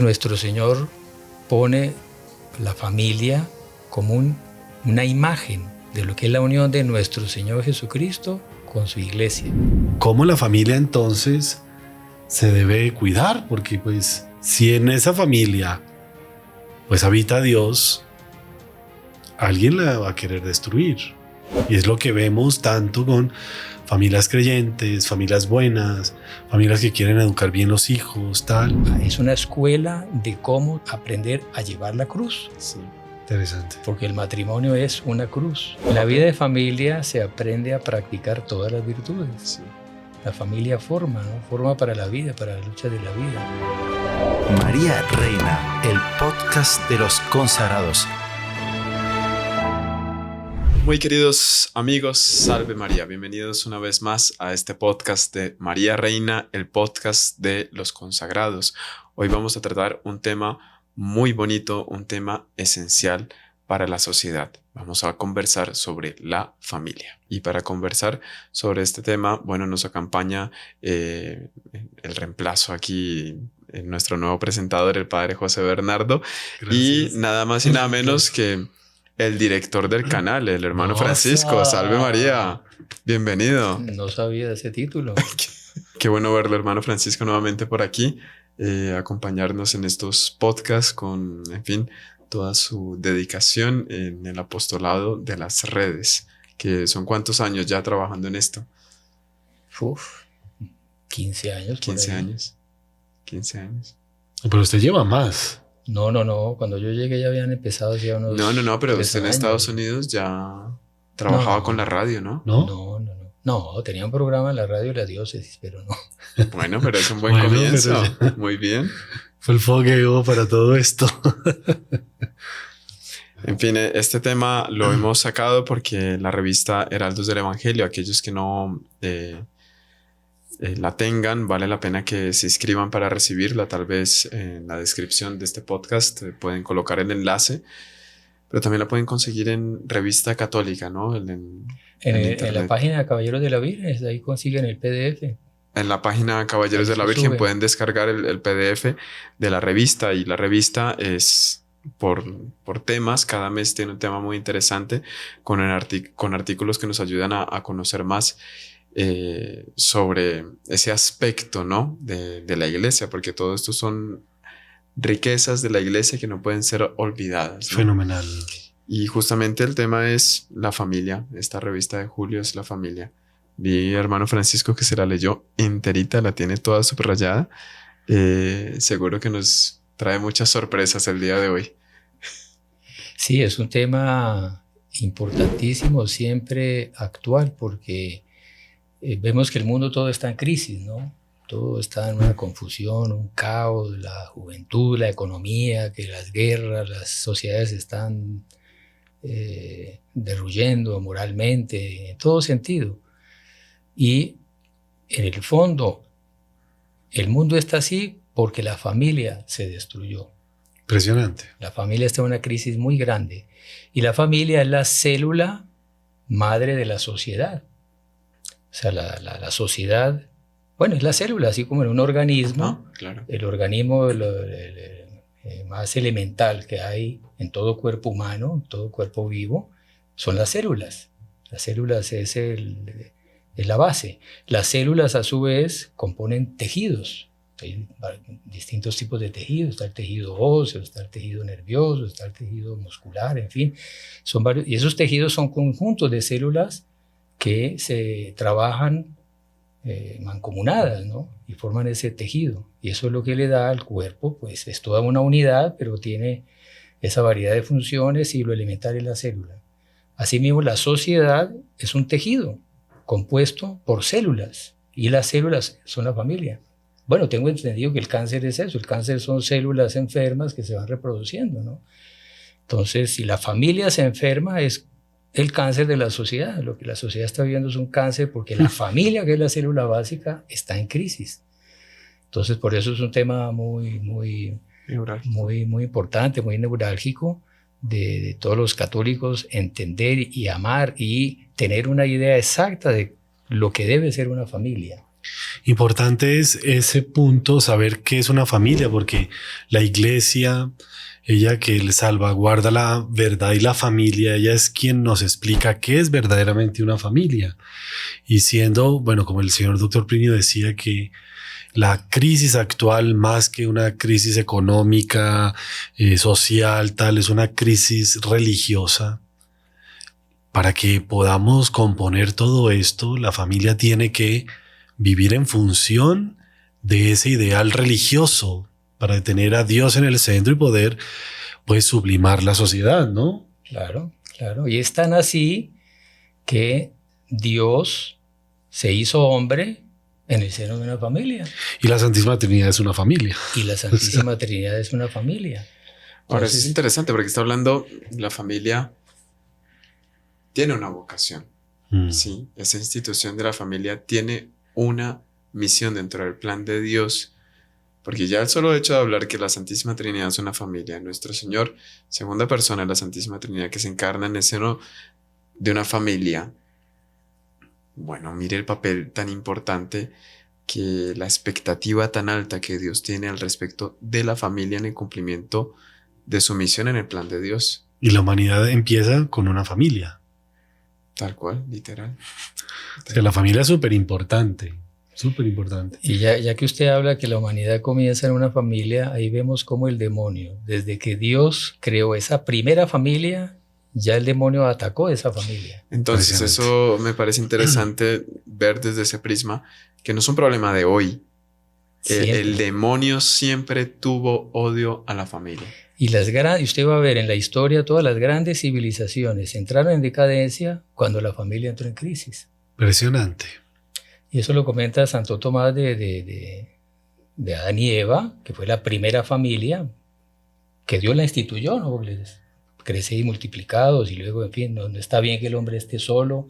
Nuestro Señor pone la familia como una imagen de lo que es la unión de nuestro Señor Jesucristo con su iglesia. ¿Cómo la familia entonces se debe cuidar? Porque pues si en esa familia pues habita Dios, alguien la va a querer destruir. Y es lo que vemos tanto con familias creyentes, familias buenas, familias que quieren educar bien los hijos, tal. Es una escuela de cómo aprender a llevar la cruz. Sí, interesante. Porque el matrimonio es una cruz. En la vida de familia se aprende a practicar todas las virtudes. Sí. La familia forma, ¿no? Forma para la vida, para la lucha de la vida. María Reina, el podcast de los consagrados. Muy queridos amigos, Salve María, bienvenidos una vez más a este podcast de María Reina, el podcast de los consagrados. Hoy vamos a tratar un tema muy bonito, un tema esencial para la sociedad. Vamos a conversar sobre la familia. Y para conversar sobre este tema, bueno, nos acompaña el reemplazo aquí, nuestro nuevo presentador, el padre José Bernardo. Gracias. Y nada más y nada menos que el director del canal, el hermano Francisco. Salve María, bienvenido. No sabía de ese título. Qué bueno verlo, hermano Francisco, nuevamente por aquí, acompañarnos en estos podcasts con, en fin, toda su dedicación en el apostolado de las redes, que son ¿cuántos años ya trabajando en esto? 15 años. 15 años. 15 años. Pero usted lleva más. No. Cuando yo llegué ya habían empezado hacía unos... No, pero usted en Estados Unidos ya trabajaba con la radio, ¿no? No, tenía un programa en la radio de la diócesis, pero no. Bueno, pero es un buen comienzo. Muy bien. Fue el fogueo para todo esto. En fin, este tema lo hemos sacado porque la revista Heraldos del Evangelio, aquellos que no la tengan, vale la pena que se inscriban para recibirla. Tal vez en la descripción de este podcast pueden colocar el enlace, pero también la pueden conseguir en Revista Católica, ¿no? En la página de Caballeros de la Virgen, ahí consiguen el PDF. En la página Caballeros de la Virgen pueden descargar el PDF de la revista, y la revista es por temas. Cada mes tiene un tema muy interesante con artículos que nos ayudan a conocer más sobre ese aspecto, ¿no? de la iglesia, porque todo esto son riquezas de la iglesia que no pueden ser olvidadas, ¿no? Fenomenal. Y justamente el tema es la familia. Esta revista de julio es la familia. Vi hermano Francisco que se la leyó enterita, la tiene toda subrayada. Seguro que nos trae muchas sorpresas el día de hoy. Sí, es un tema importantísimo, siempre actual, porque vemos que el mundo todo está en crisis, ¿no? Todo está en una confusión, un caos, la juventud, la economía, que las guerras, las sociedades están derruyendo moralmente, en todo sentido. Y en el fondo, el mundo está así porque la familia se destruyó. Impresionante. La familia está en una crisis muy grande. Y la familia es la célula madre de la sociedad. O sea, la sociedad, bueno, es la célula, así como en un organismo. Claro. El organismo más elemental que hay en todo cuerpo humano, en todo cuerpo vivo, son las células. Las células es la base. Las células, a su vez, componen tejidos. Hay distintos tipos de tejidos. Está el tejido óseo, está el tejido nervioso, está el tejido muscular, en fin. Son varios, y esos tejidos son conjuntos de células que se trabajan mancomunadas, ¿no? Y forman ese tejido. Y eso es lo que le da al cuerpo, pues es toda una unidad, pero tiene esa variedad de funciones, y lo elemental es la célula. Asimismo, la sociedad es un tejido compuesto por células, y las células son la familia. Bueno, tengo entendido que el cáncer es eso. El cáncer son células enfermas que se van reproduciendo, ¿no? Entonces, si la familia se enferma, es el cáncer de la sociedad. Lo que la sociedad está viviendo es un cáncer porque la familia, que es la célula básica, está en crisis. Entonces, por eso es un tema muy importante, muy neurálgico de todos los católicos entender y amar y tener una idea exacta de lo que debe ser una familia. Importante es ese punto, saber qué es una familia, porque la iglesia, ella que le salvaguarda la verdad y la familia, ella es quien nos explica qué es verdaderamente una familia. Y siendo, bueno, como el señor doctor Plinio decía, que la crisis actual, más que una crisis económica, social, tal, es una crisis religiosa. Para que podamos componer todo esto, la familia tiene que vivir en función de ese ideal religioso, para tener a Dios en el centro y poder, pues, sublimar la sociedad, ¿no? Claro, claro. Y es tan así que Dios se hizo hombre en el seno de una familia. Y la Santísima Trinidad es una familia. Y la Santísima Trinidad es una familia. Ahora, Entonces, eso es interesante porque está hablando, la familia tiene una vocación. Sí, esa institución de la familia tiene una misión dentro del plan de Dios, porque ya el solo hecho de hablar que la Santísima Trinidad es una familia, nuestro Señor, segunda persona de la Santísima Trinidad que se encarna en el seno de una familia, bueno, mire el papel tan importante, que la expectativa tan alta que Dios tiene al respecto de la familia en el cumplimiento de su misión en el plan de Dios. Y la humanidad empieza con una familia. Tal cual, literal. O sea, la familia es súper importante, súper importante. y ya que usted habla que la humanidad comienza en una familia, ahí vemos cómo el demonio, desde que Dios creó esa primera familia, ya el demonio atacó esa familia. Entonces, eso me parece interesante ver desde ese prisma, que no es un problema de hoy. El demonio siempre tuvo odio a la familia. Y usted va a ver en la historia, todas las grandes civilizaciones entraron en decadencia cuando la familia entró en crisis. Impresionante. Y eso lo comenta Santo Tomás de Adán y Eva, que fue la primera familia que Dios la instituyó, ¿no? Crecer y multiplicados, y luego, en fin, no está bien que el hombre esté solo,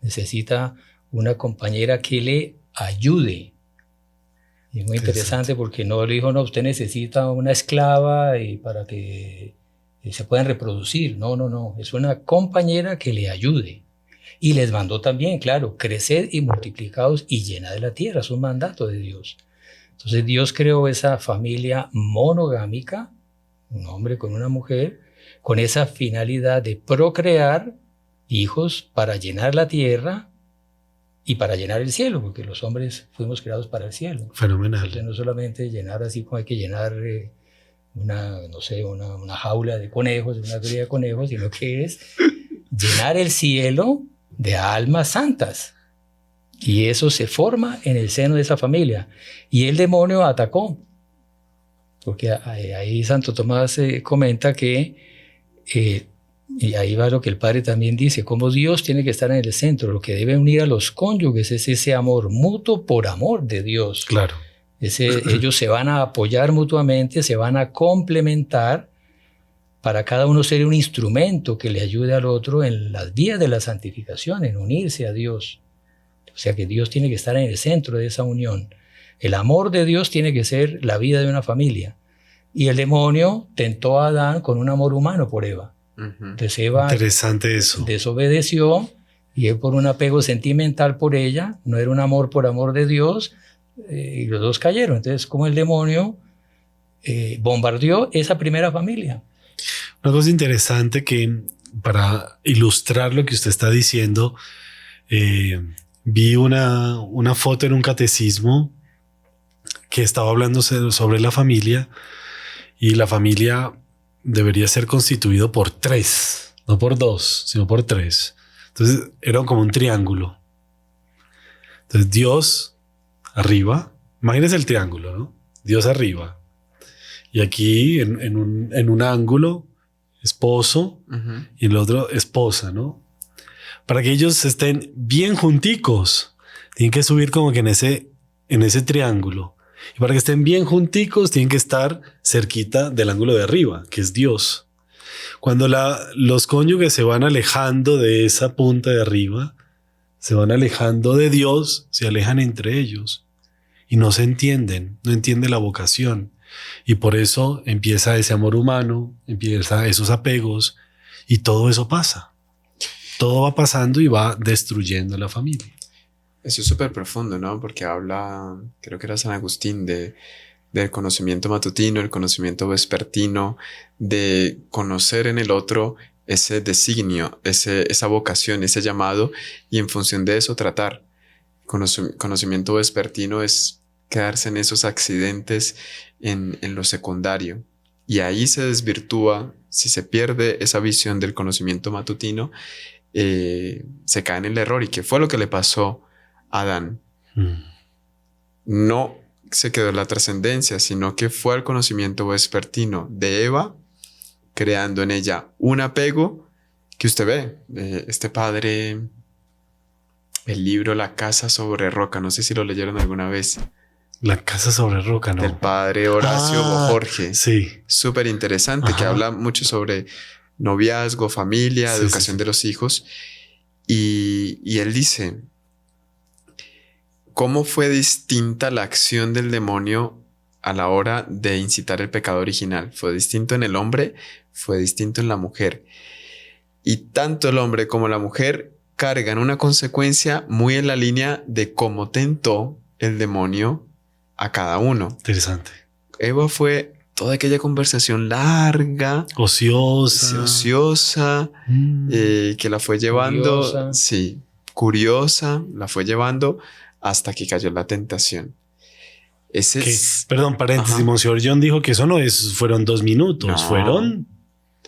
necesita una compañera que le ayude. Y es muy interesante porque no le dijo, no, usted necesita una esclava para que se puedan reproducir. No, es una compañera que le ayude. Y les mandó también, claro, crecer y multiplicados y llena de la tierra, es un mandato de Dios. Entonces Dios creó esa familia monogámica, un hombre con una mujer, con esa finalidad de procrear hijos para llenar la tierra y para llenar el cielo, porque los hombres fuimos creados para el cielo. Fenomenal. Entonces no solamente llenar así como hay que llenar una jaula de conejos, una cría de conejos, sino que es llenar el cielo de almas santas. Y eso se forma en el seno de esa familia. Y el demonio atacó. Porque ahí Santo Tomás comenta que, y ahí va lo que el Padre también dice, cómo Dios tiene que estar en el centro. Lo que debe unir a los cónyuges es ese amor mutuo por amor de Dios. Claro. Ellos se van a apoyar mutuamente, se van a complementar para cada uno ser un instrumento que le ayude al otro en las vías de la santificación, en unirse a Dios. O sea que Dios tiene que estar en el centro de esa unión. El amor de Dios tiene que ser la vida de una familia. Y el demonio tentó a Adán con un amor humano por Eva. Entonces Eva interesante eso. Desobedeció y él por un apego sentimental por ella, no era un amor por amor de Dios, y los dos cayeron. Entonces, como el demonio bombardeó esa primera familia. Una cosa interesante que, para ilustrar lo que usted está diciendo, vi una foto en un catecismo que estaba hablando sobre la familia, y la familia debería ser constituido por 3, no por 2, sino por 3. Entonces era como un triángulo. Entonces Dios arriba, imagínense el triángulo, ¿no? Dios arriba. Y aquí en un ángulo, esposo, y en el otro, esposa, ¿no? Para que ellos estén bien junticos, tienen que subir como que en ese triángulo. Y para que estén bien junticos, tienen que estar cerquita del ángulo de arriba, que es Dios. Cuando los cónyuges se van alejando de esa punta de arriba, se van alejando de Dios, se alejan entre ellos y no se entienden, no entienden la vocación. Y por eso empieza ese amor humano, empieza esos apegos, y todo eso pasa. Todo va pasando y va destruyendo la familia. Eso es súper profundo, ¿no? Porque habla, creo que era San Agustín, del conocimiento matutino, el conocimiento vespertino, de conocer en el otro ese designio, esa vocación, ese llamado, y en función de eso tratar. Conocimiento vespertino es quedarse en esos accidentes en lo secundario. Y ahí se desvirtúa, si se pierde esa visión del conocimiento matutino, se cae en el error. ¿Y qué fue lo que le pasó a Adán? No se quedó en la trascendencia, sino que fue al conocimiento vespertino de Eva, creando en ella un apego que usted ve. Este padre, el libro La casa sobre roca, no sé si lo leyeron alguna vez. La casa sobre roca, ¿no? Del padre Horacio Bojorge. Sí. Súper interesante, que habla mucho sobre noviazgo, familia, educación de los hijos. Y él dice, ¿cómo fue distinta la acción del demonio a la hora de incitar el pecado original? Fue distinto en el hombre, fue distinto en la mujer. Y tanto el hombre como la mujer cargan una consecuencia muy en la línea de cómo tentó el demonio a cada uno. Interesante. Eva fue toda aquella conversación larga, ociosa, que la fue llevando, curiosa, la fue llevando hasta que cayó la tentación. Perdón, paréntesis, Monseñor John dijo que eso fueron 2 minutos, fueron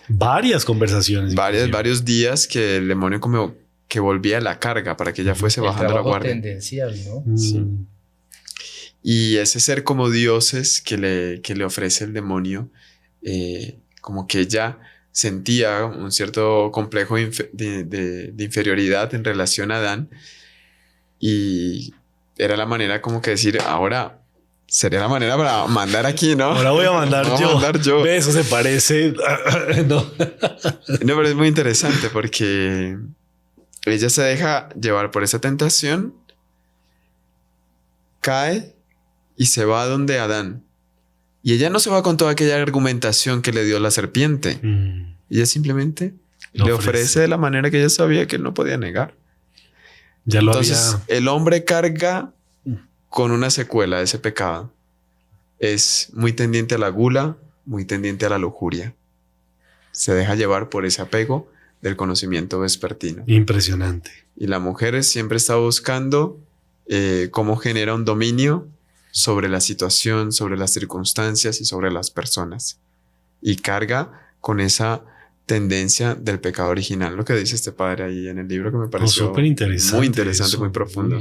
varias conversaciones. Varios días que el demonio como que volvía la carga para que ella fuese bajando la guardia. Tendencial, ¿no? Sí. Y ese ser como dioses que le ofrece el demonio, como que ella sentía un cierto complejo de inferioridad en relación a Adán, y era la manera como que decir, ahora sería la manera para mandar aquí, ¿no? Ahora voy a mandar yo. ¿Ves? Eso se parece. No, pero es muy interesante porque ella se deja llevar por esa tentación, cae y se va donde Adán. Y ella no se va con toda aquella argumentación que le dio la serpiente. Ella simplemente le ofrece de la manera que ella sabía que él no podía negar. Entonces, el hombre carga con una secuela de ese pecado. Es muy tendiente a la gula, muy tendiente a la lujuria. Se deja llevar por ese apego del conocimiento vespertino. Impresionante. Y la mujer siempre está buscando cómo genera un dominio sobre la situación, sobre las circunstancias y sobre las personas. Y carga con esa tendencia del pecado original, lo que dice este padre ahí en el libro, que me pareció súper interesante, muy interesante, muy profundo.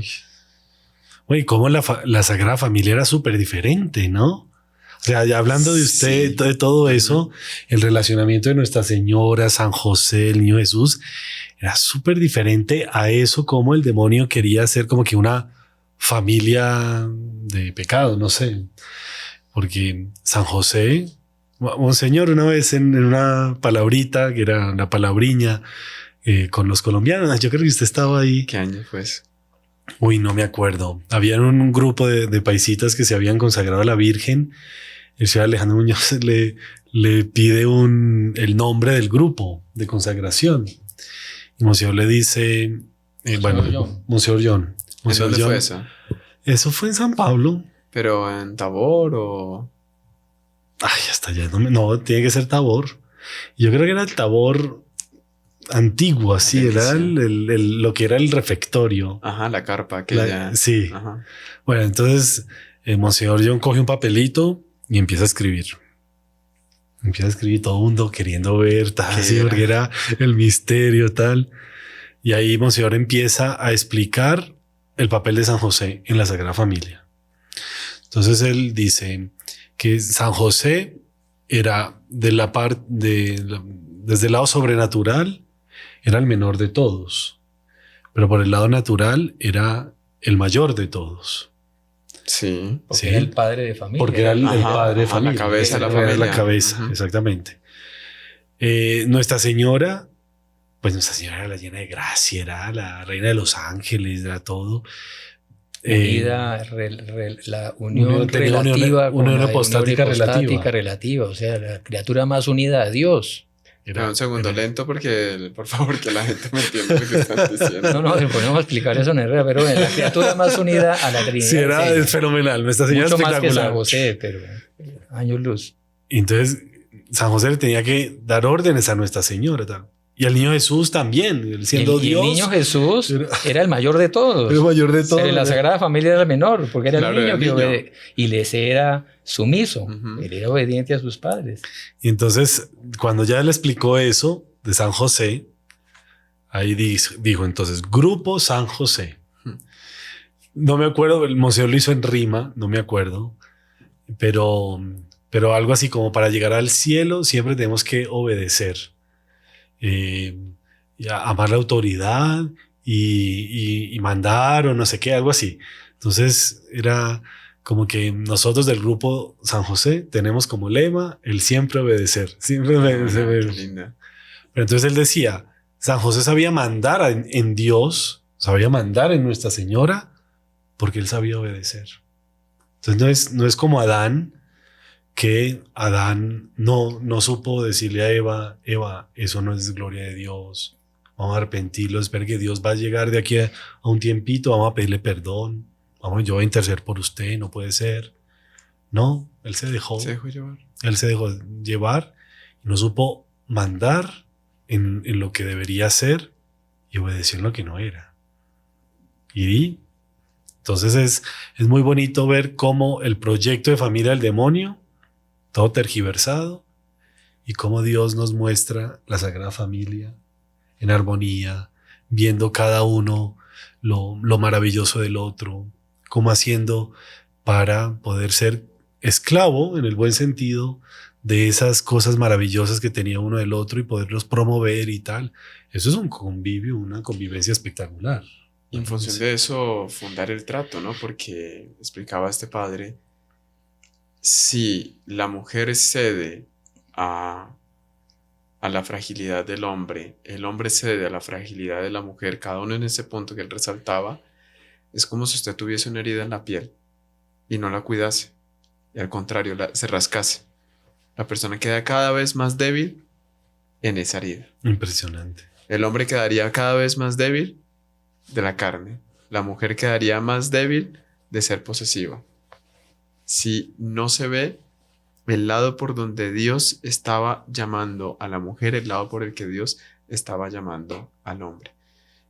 Oye, cómo la Sagrada Familia era súper diferente, ¿no? O sea, ya hablando de usted, de todo eso, el relacionamiento de Nuestra Señora, San José, el Niño Jesús, era súper diferente a eso, como el demonio quería hacer como que una familia de pecado, no sé. Porque San José, Monseñor, una vez en una palabrita, que era una palabriña con los colombianos, yo creo que usted estaba ahí. ¿Qué año fue eso? Uy, no me acuerdo. Había un grupo de paisitas que se habían consagrado a la Virgen. El señor Alejandro Muñoz le pide el nombre del grupo de consagración. Y Monseñor le dice, Monseñor John. ¿En dónde fue eso? Eso fue en San Pablo. ¿Pero en Tabor o...? Ay, hasta allá. No, tiene que ser Tabor. Yo creo que era el Tabor antiguo, así. Era lo que era el refectorio. Ajá, la carpa. Sí. Ajá. Bueno, entonces Monseñor John coge un papelito y empieza a escribir. Todo el mundo queriendo ver, tal, así, porque era el misterio, tal. Y ahí Monseñor empieza a explicar el papel de San José en la Sagrada Familia. Entonces él dice que San José era desde el lado sobrenatural, era el menor de todos, pero por el lado natural era el mayor de todos. Sí. Porque era el padre de familia. Porque era el padre de familia. La cabeza de la familia. La cabeza, exactamente. Nuestra Señora, pues Nuestra Señora era la llena de gracia, era la reina de los ángeles, era todo. Unida, la unión relativa, unión apostática relativa. O sea, la criatura más unida a Dios. Pero un segundo, lento, porque, por favor, que la gente me entienda lo que están diciendo. No, si podemos explicar eso en herrera, pero bueno, la criatura más unida a la Trinidad. Sí, es fenomenal. Nuestra Señora mucho espectacular. más que San José, pero años luz. Entonces, San José le tenía que dar órdenes a Nuestra Señora. Tal. Y al niño Jesús también, él siendo Dios. El niño Jesús era el mayor de todos. El mayor de todos. La Sagrada Familia era el menor, porque era Claro, el niño era el niño. y les era sumiso. Ujú. Él era obediente a sus padres. Y entonces, cuando ya le explicó eso de San José, ahí dijo entonces, Grupo San José. No me acuerdo, el monseñor lo hizo en rima, no me acuerdo, pero algo así como para llegar al cielo siempre tenemos que obedecer, y amar la autoridad y mandar o no sé qué, algo así. Entonces era como que nosotros del grupo San José tenemos como lema el siempre obedecer, siempre obedecer. Qué linda. Pero entonces él decía, San José sabía mandar en Dios, sabía mandar en Nuestra Señora, porque él sabía obedecer. Entonces no es como Adán, que Adán no supo decirle a Eva, eso no es gloria de Dios, vamos a arrepentirlo, espera que Dios va a llegar de aquí a un tiempito, vamos a pedirle perdón, yo voy a interceder por usted, no puede ser. No, él se dejó llevar. Él se dejó llevar y no supo mandar en lo que debería ser y obedeció en lo que no era. Y entonces es muy bonito ver cómo el proyecto de familia del demonio, todo tergiversado, y cómo Dios nos muestra la Sagrada Familia en armonía, viendo cada uno lo maravilloso del otro, cómo haciendo para poder ser esclavo, en el buen sentido, de esas cosas maravillosas que tenía uno del otro y poderlos promover y tal. Eso es un convivio, una convivencia espectacular. Y en función de eso, fundar el trato, ¿no? Porque explicaba este padre, si la mujer cede a la fragilidad del hombre, el hombre cede a la fragilidad de la mujer, cada uno en ese punto que él resaltaba, es como si usted tuviese una herida en la piel y no la cuidase, y al contrario, se rascase. La persona queda cada vez más débil en esa herida. Impresionante. El hombre quedaría cada vez más débil de la carne. La mujer quedaría más débil de ser posesiva. Si no se ve el lado por donde Dios estaba llamando a la mujer, el lado por el que Dios estaba llamando al hombre.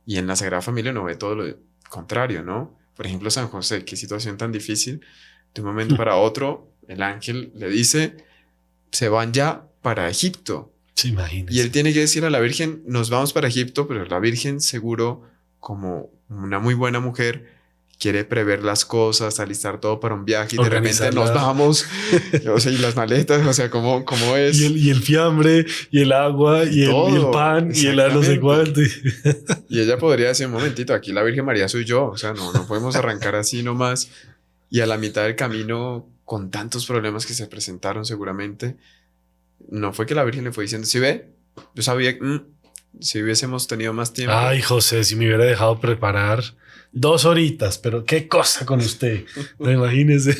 Y en la Sagrada Familia no ve todo lo contrario, ¿no? Por ejemplo, San José, qué situación tan difícil. De un momento para otro, el ángel le dice, se van ya para Egipto. Sí, imagínese. Y él tiene que decir a la Virgen, nos vamos para Egipto, pero la Virgen seguro, como una muy buena mujer, quiere prever las cosas, alistar todo para un viaje y de repente nos vamos, o sea, y las maletas, o sea, ¿cómo es? Y el fiambre, y el agua, y el pan, y el no sé cuánto. Y ella podría decir, un momentito, aquí la Virgen María soy yo, o sea, no podemos arrancar así nomás. Y a la mitad del camino, con tantos problemas que se presentaron seguramente, no fue que la Virgen le fue diciendo, ¿sí ve? Yo sabía, si hubiésemos tenido más tiempo. Ay, José, si me hubiera dejado preparar 2 horitas, pero qué cosa con usted. No, imagínese.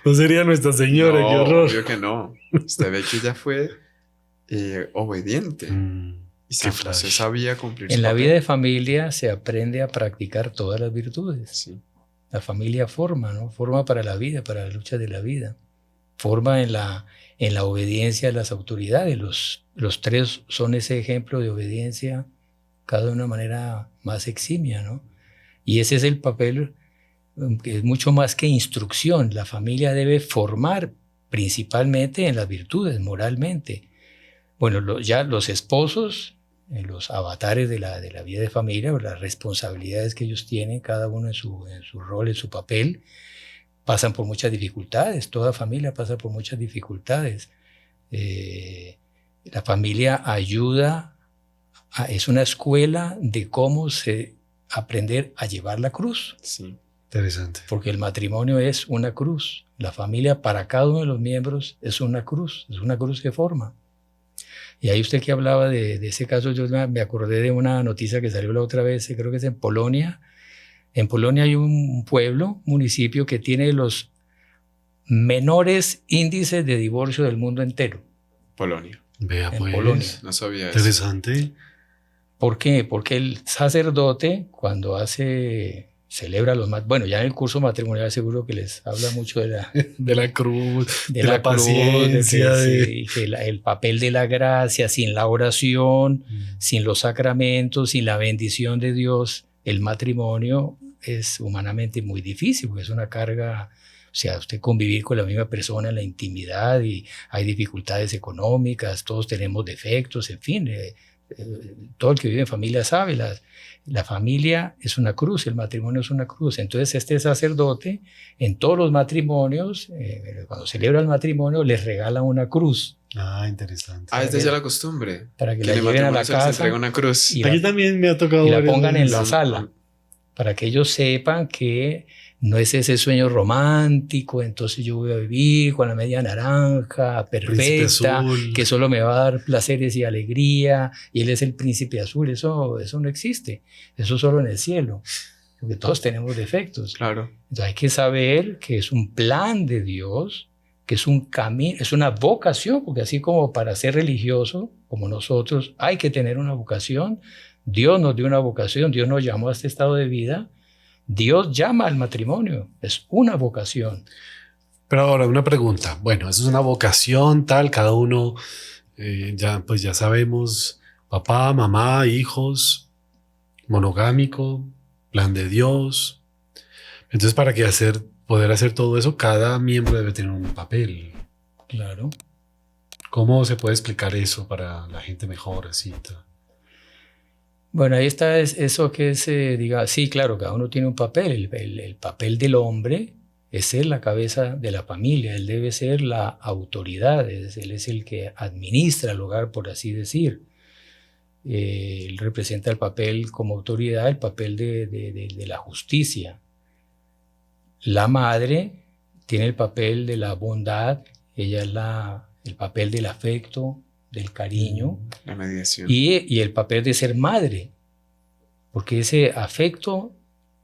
No sería Nuestra Señora, no, qué horror. Obvio que no. Usted ve que ella fue obediente. Y San José sabía cumplir En la vida de familia se aprende a practicar todas las virtudes. Sí. La familia forma, ¿no? Forma para la vida, para la lucha de la vida. Forma en la obediencia a las autoridades. Los 3 son ese ejemplo de obediencia, cada de una manera más eximia, ¿no? Y ese es el papel que es mucho más que instrucción. La familia debe formar principalmente en las virtudes, moralmente. Bueno, ya los esposos, los avatares de la vida de familia, o las responsabilidades que ellos tienen, cada uno en su rol, en su papel, pasan por muchas dificultades. Toda familia pasa por muchas dificultades. La familia ayuda, es una escuela de cómo aprender a llevar la cruz. Sí. Interesante. Porque el matrimonio es una cruz. La familia para cada uno de los miembros es una cruz que forma. Y ahí usted que hablaba de ese caso, yo me acordé de una noticia que salió la otra vez, creo que es en Polonia. En Polonia hay un municipio que tiene los menores índices de divorcio del mundo entero. Polonia. Vea En pues. Polonia. No sabía eso. Interesante. ¿Por qué? Porque el sacerdote, cuando celebra bueno, ya en el curso matrimonial seguro que les habla mucho de la De la cruz, de de la cruz, paciencia. sí, que el papel de la gracia, sin la oración, sin los sacramentos, sin la bendición de Dios, el matrimonio es humanamente muy difícil, porque es una carga, o sea, usted convivir con la misma persona en la intimidad y hay dificultades económicas, todos tenemos defectos, en fin, todo el que vive en familia sabe, la familia es una cruz, el matrimonio es una cruz. Entonces este sacerdote en todos los matrimonios, cuando celebra el matrimonio, les regala una cruz. Ah, interesante. Ah, es desde la costumbre. Para que Que la en el lleven a la matrimonio se les casa entrega una cruz. y Aquí también me ha tocado y la varias pongan en veces. la sala, para que ellos sepan que no es ese sueño romántico, entonces yo voy a vivir con la media naranja, Príncipe perfecta, azul. que solo me va a dar placeres y alegría, y él es el príncipe azul. Eso no existe, eso solo en el cielo, porque todos tenemos defectos. Claro. Entonces hay que saber que es un plan de Dios, que es un camino, es una vocación, porque así como para ser religioso, como nosotros, hay que tener una vocación. Dios nos dio una vocación, Dios nos llamó a este estado de vida. Dios llama al matrimonio, es una vocación. Pero ahora una pregunta. Bueno, eso es una vocación tal, cada uno pues ya sabemos, papá, mamá, hijos, monogámico, plan de Dios. Entonces, para poder hacer todo eso, cada miembro debe tener un papel. Claro. ¿Cómo se puede explicar eso para la gente mejor así? Bueno, ahí está eso que diga, sí, claro, cada uno tiene un papel. El papel del hombre es ser la cabeza de la familia, él debe ser la autoridad, él es el que administra el hogar, por así decir. Él representa el papel como autoridad, el papel de la justicia. La madre tiene el papel de la bondad, ella es el papel del afecto, del cariño. La mediación. Y el papel de ser madre, porque ese afecto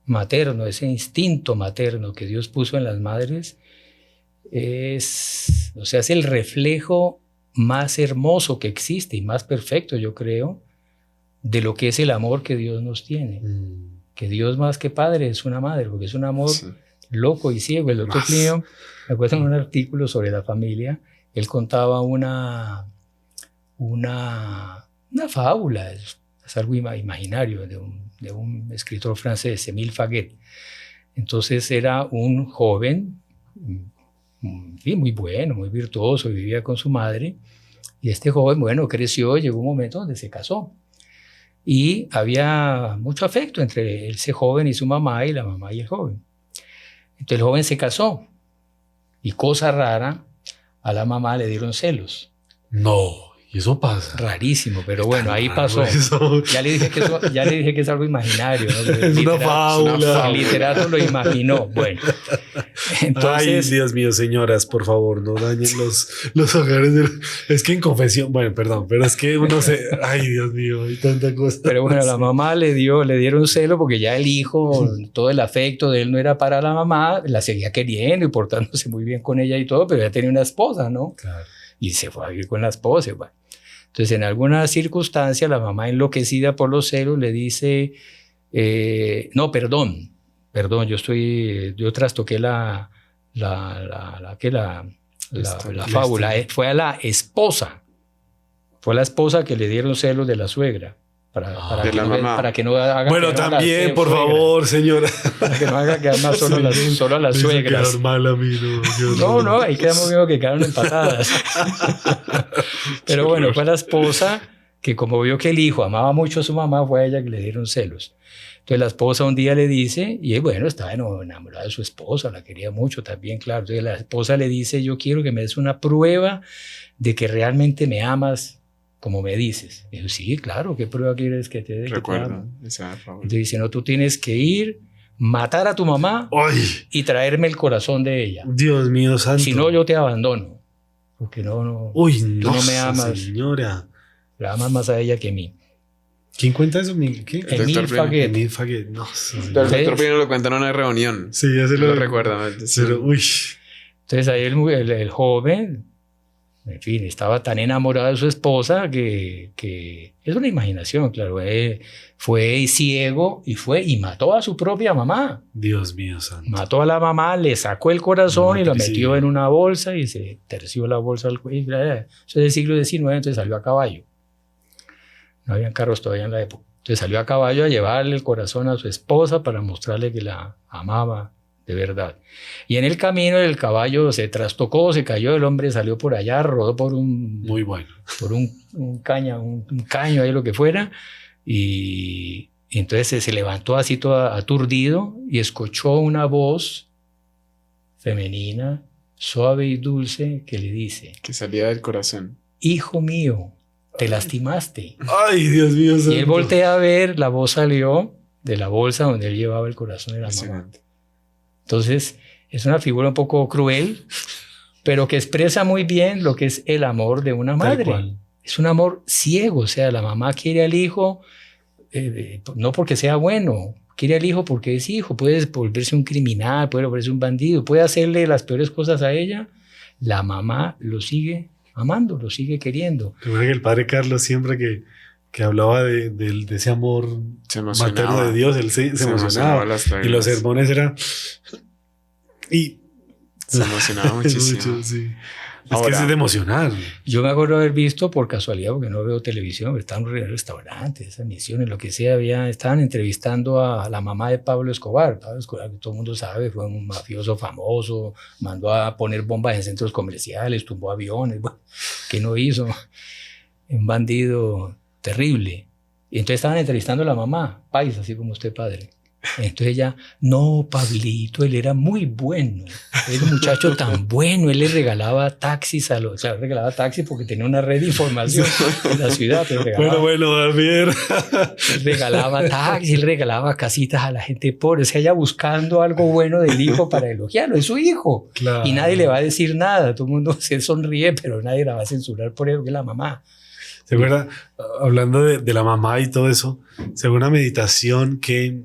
materno, ese instinto materno que Dios puso en las madres, es el reflejo más hermoso que existe y más perfecto, yo creo, de lo que es el amor que Dios nos tiene. Que Dios más que padre es una madre, porque es un amor loco y ciego. El doctor Plinio, me acuerdo en un artículo sobre la familia, él contaba una fábula, es algo imaginario de un escritor francés, Émile Faguet. Entonces era un joven, muy bueno, muy virtuoso, vivía con su madre, y este joven, creció, llegó un momento donde se casó. Y había mucho afecto entre ese joven y su mamá, y la mamá y el joven. Entonces el joven se casó, y cosa rara, a la mamá le dieron celos. No. Y eso pasa. Rarísimo, pero bueno, ahí pasó. Eso. Ya le dije que es algo imaginario, ¿no? Es una fábula. El literato lo imaginó. Bueno, entonces... Ay, Dios mío, señoras, por favor, no dañen los hogares. Es que en confesión, bueno, perdón, pero es que uno se... Ay, Dios mío, hay tanta cosa. Pero bueno, a la mamá le dieron celo porque ya el hijo, todo el afecto de él no era para la mamá, la seguía queriendo y portándose muy bien con ella y todo, pero ya tenía una esposa, ¿no? Claro. Y se fue a vivir con la esposa. Bueno. Entonces, en alguna circunstancia, la mamá, enloquecida por los celos, le dice, no, perdón, yo trastoqué la fábula. Fue a la esposa que le dieron celos de la suegra. Para que no haga bueno, también, por favor, señora. Para que no haga quedar más solo a las suegras. Quedar mal a mí, no, ahí quedamos viendo que quedaron empatadas. Pero bueno, fue la esposa que, como vio que el hijo amaba mucho a su mamá, fue a ella que le dieron celos. Entonces la esposa un día le dice, y bueno, estaba enamorada de su esposa, la quería mucho también, claro. Entonces la esposa le dice, yo quiero que me des una prueba de que realmente me amas como me dices. Y yo, sí, claro, ¿qué prueba quieres que te dé? Recuerdo. Entonces dice, no, tú tienes que ir, matar a tu mamá y traerme el corazón de ella. Dios mío santo. Si no, yo te abandono. Porque tú no me amas. Señora. La amas más a ella que a mí. ¿Quién cuenta eso? ¿Qué? Émile Faguet. Émile Faguet. No, el doctor Plinio lo cuenta en una reunión. Sí, ya se lo recuerda. Pero, uy. Entonces ahí el joven En fin, estaba tan enamorado de su esposa que es una imaginación, claro. Fue ciego y mató a su propia mamá. Dios mío santo. Mató a la mamá, le sacó el corazón y lo Sí. metió en una bolsa y se terció la bolsa al cuello. Eso es del siglo XIX, entonces salió a caballo. No habían carros todavía en la época. Entonces salió a caballo a llevarle el corazón a su esposa para mostrarle que la amaba de verdad. Y en el camino el caballo se trastocó, se cayó, el hombre salió por allá, rodó por un Muy bueno. un caño ahí, lo que fuera, y entonces se levantó así todo aturdido y escuchó una voz femenina, suave y dulce, que le dice: Que salía del corazón. hijo mío, te lastimaste. Ay, Dios mío santo. Y él voltea a ver, la voz salió de la bolsa donde él llevaba el corazón de la mamá. Impresionante. Entonces, es una figura un poco cruel, pero que expresa muy bien lo que es el amor de una Tal madre. cual. Es un amor ciego, o sea, la mamá quiere al hijo, no porque sea bueno, quiere al hijo porque es hijo. Puede volverse un criminal, puede volverse un bandido, puede hacerle las peores cosas a ella. La mamá lo sigue amando, lo sigue queriendo. Recuerda que el padre Carlos siempre que hablaba de ese amor Se materno emocionaba. de Dios, él se emocionaba. las Y los lágrimas. sermones eran... Y... Se emocionaba muchísimo. Mucho, sí. Es Ahora- que es de emocionar. Yo me acuerdo haber visto por casualidad, porque no veo televisión, pero estaban en restaurantes, esas misiones, lo que sea, estaban entrevistando a la mamá de Pablo Escobar. Pablo Escobar, que todo el mundo sabe, fue un mafioso famoso, mandó a poner bombas en centros comerciales, tumbó aviones, bueno, ¿qué no hizo? Un bandido terrible. Y entonces estaban entrevistando a la mamá, paisa, así como usted, padre. Entonces ella, no, Pablito, él era muy bueno, era un muchacho tan bueno, él le regalaba taxis o sea, regalaba taxis porque tenía una red de información en la ciudad, pero Bueno, Javier. él regalaba taxis, él regalaba casitas a la gente pobre, o sea, ella buscando algo bueno del hijo para elogiarlo, es su hijo, Claro. y nadie le va a decir nada, todo el mundo se sonríe, pero nadie la va a censurar por eso, que es la mamá. ¿Se acuerda? Hablando de la mamá y todo eso, según una meditación que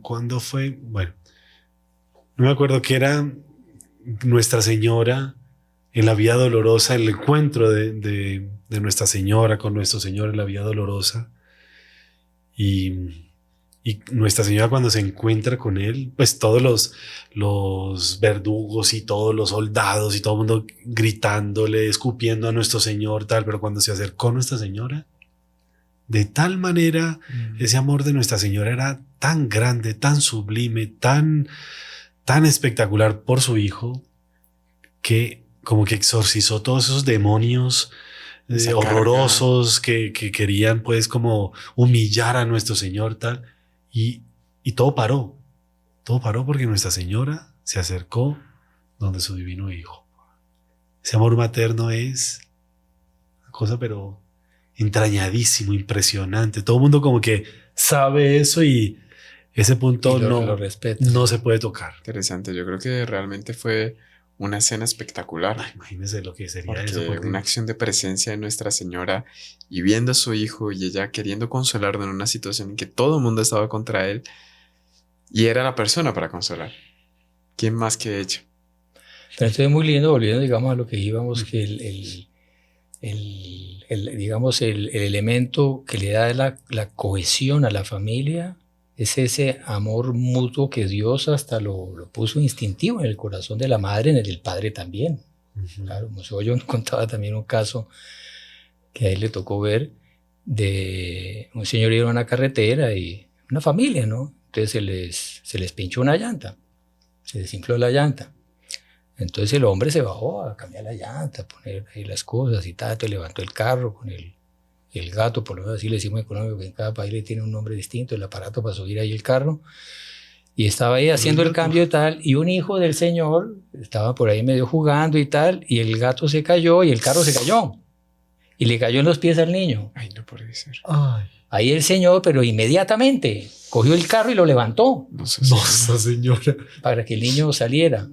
¿cuándo fue? Bueno, no me acuerdo, que era Nuestra Señora en la Vía Dolorosa, el encuentro de Nuestra Señora con nuestro Señor en la Vía Dolorosa. Y Nuestra Señora, cuando se encuentra con él, pues todos los verdugos y todos los soldados y todo el mundo gritándole, escupiendo a nuestro Señor, tal, pero cuando se acercó Nuestra Señora, de tal manera, ese amor de Nuestra Señora era tan grande, tan sublime, tan espectacular por su hijo, que como que exorcizó todos esos demonios Esa horrorosos que querían pues como humillar a nuestro Señor, tal, y todo paró porque Nuestra Señora se acercó donde su divino hijo. Ese amor materno es una cosa pero entrañadísimo, impresionante. Todo el mundo como que sabe eso y ese punto Y lo respeta. no se puede tocar. Interesante. Yo creo que realmente fue una escena espectacular. Ay, imagínense lo que sería Porque eso. porque- una acción de presencia de Nuestra Señora y viendo a su hijo y ella queriendo consolarlo en una situación en que todo el mundo estaba contra él y era la persona para consolar. ¿Quién más que ella? Pero entonces es muy lindo, volviendo, digamos, a lo que íbamos, que digamos, el elemento que le da la cohesión a la familia es ese amor mutuo que Dios hasta lo puso instintivo en el corazón de la madre, en el del padre también. Ujú. Claro, como yo contaba también un caso que a él le tocó ver de un señor iba a una carretera y una familia, ¿no? Entonces se les pinchó una llanta, se desinfló la llanta. Entonces el hombre se bajó a cambiar la llanta, a poner ahí las cosas y tal, te levantó el carro con el gato, por lo menos así le decimos económico, que en cada país le tiene un nombre distinto, el aparato para subir ahí el carro. Y estaba ahí haciendo el cambio y tal, y un hijo del señor estaba por ahí medio jugando y tal, y el gato se cayó y el carro se cayó. Y le cayó en los pies al niño. Ay, no puede ser. Ay, Ahí el señor, pero inmediatamente, cogió el carro y lo levantó No sé si- Nossa Señora. para que el niño saliera.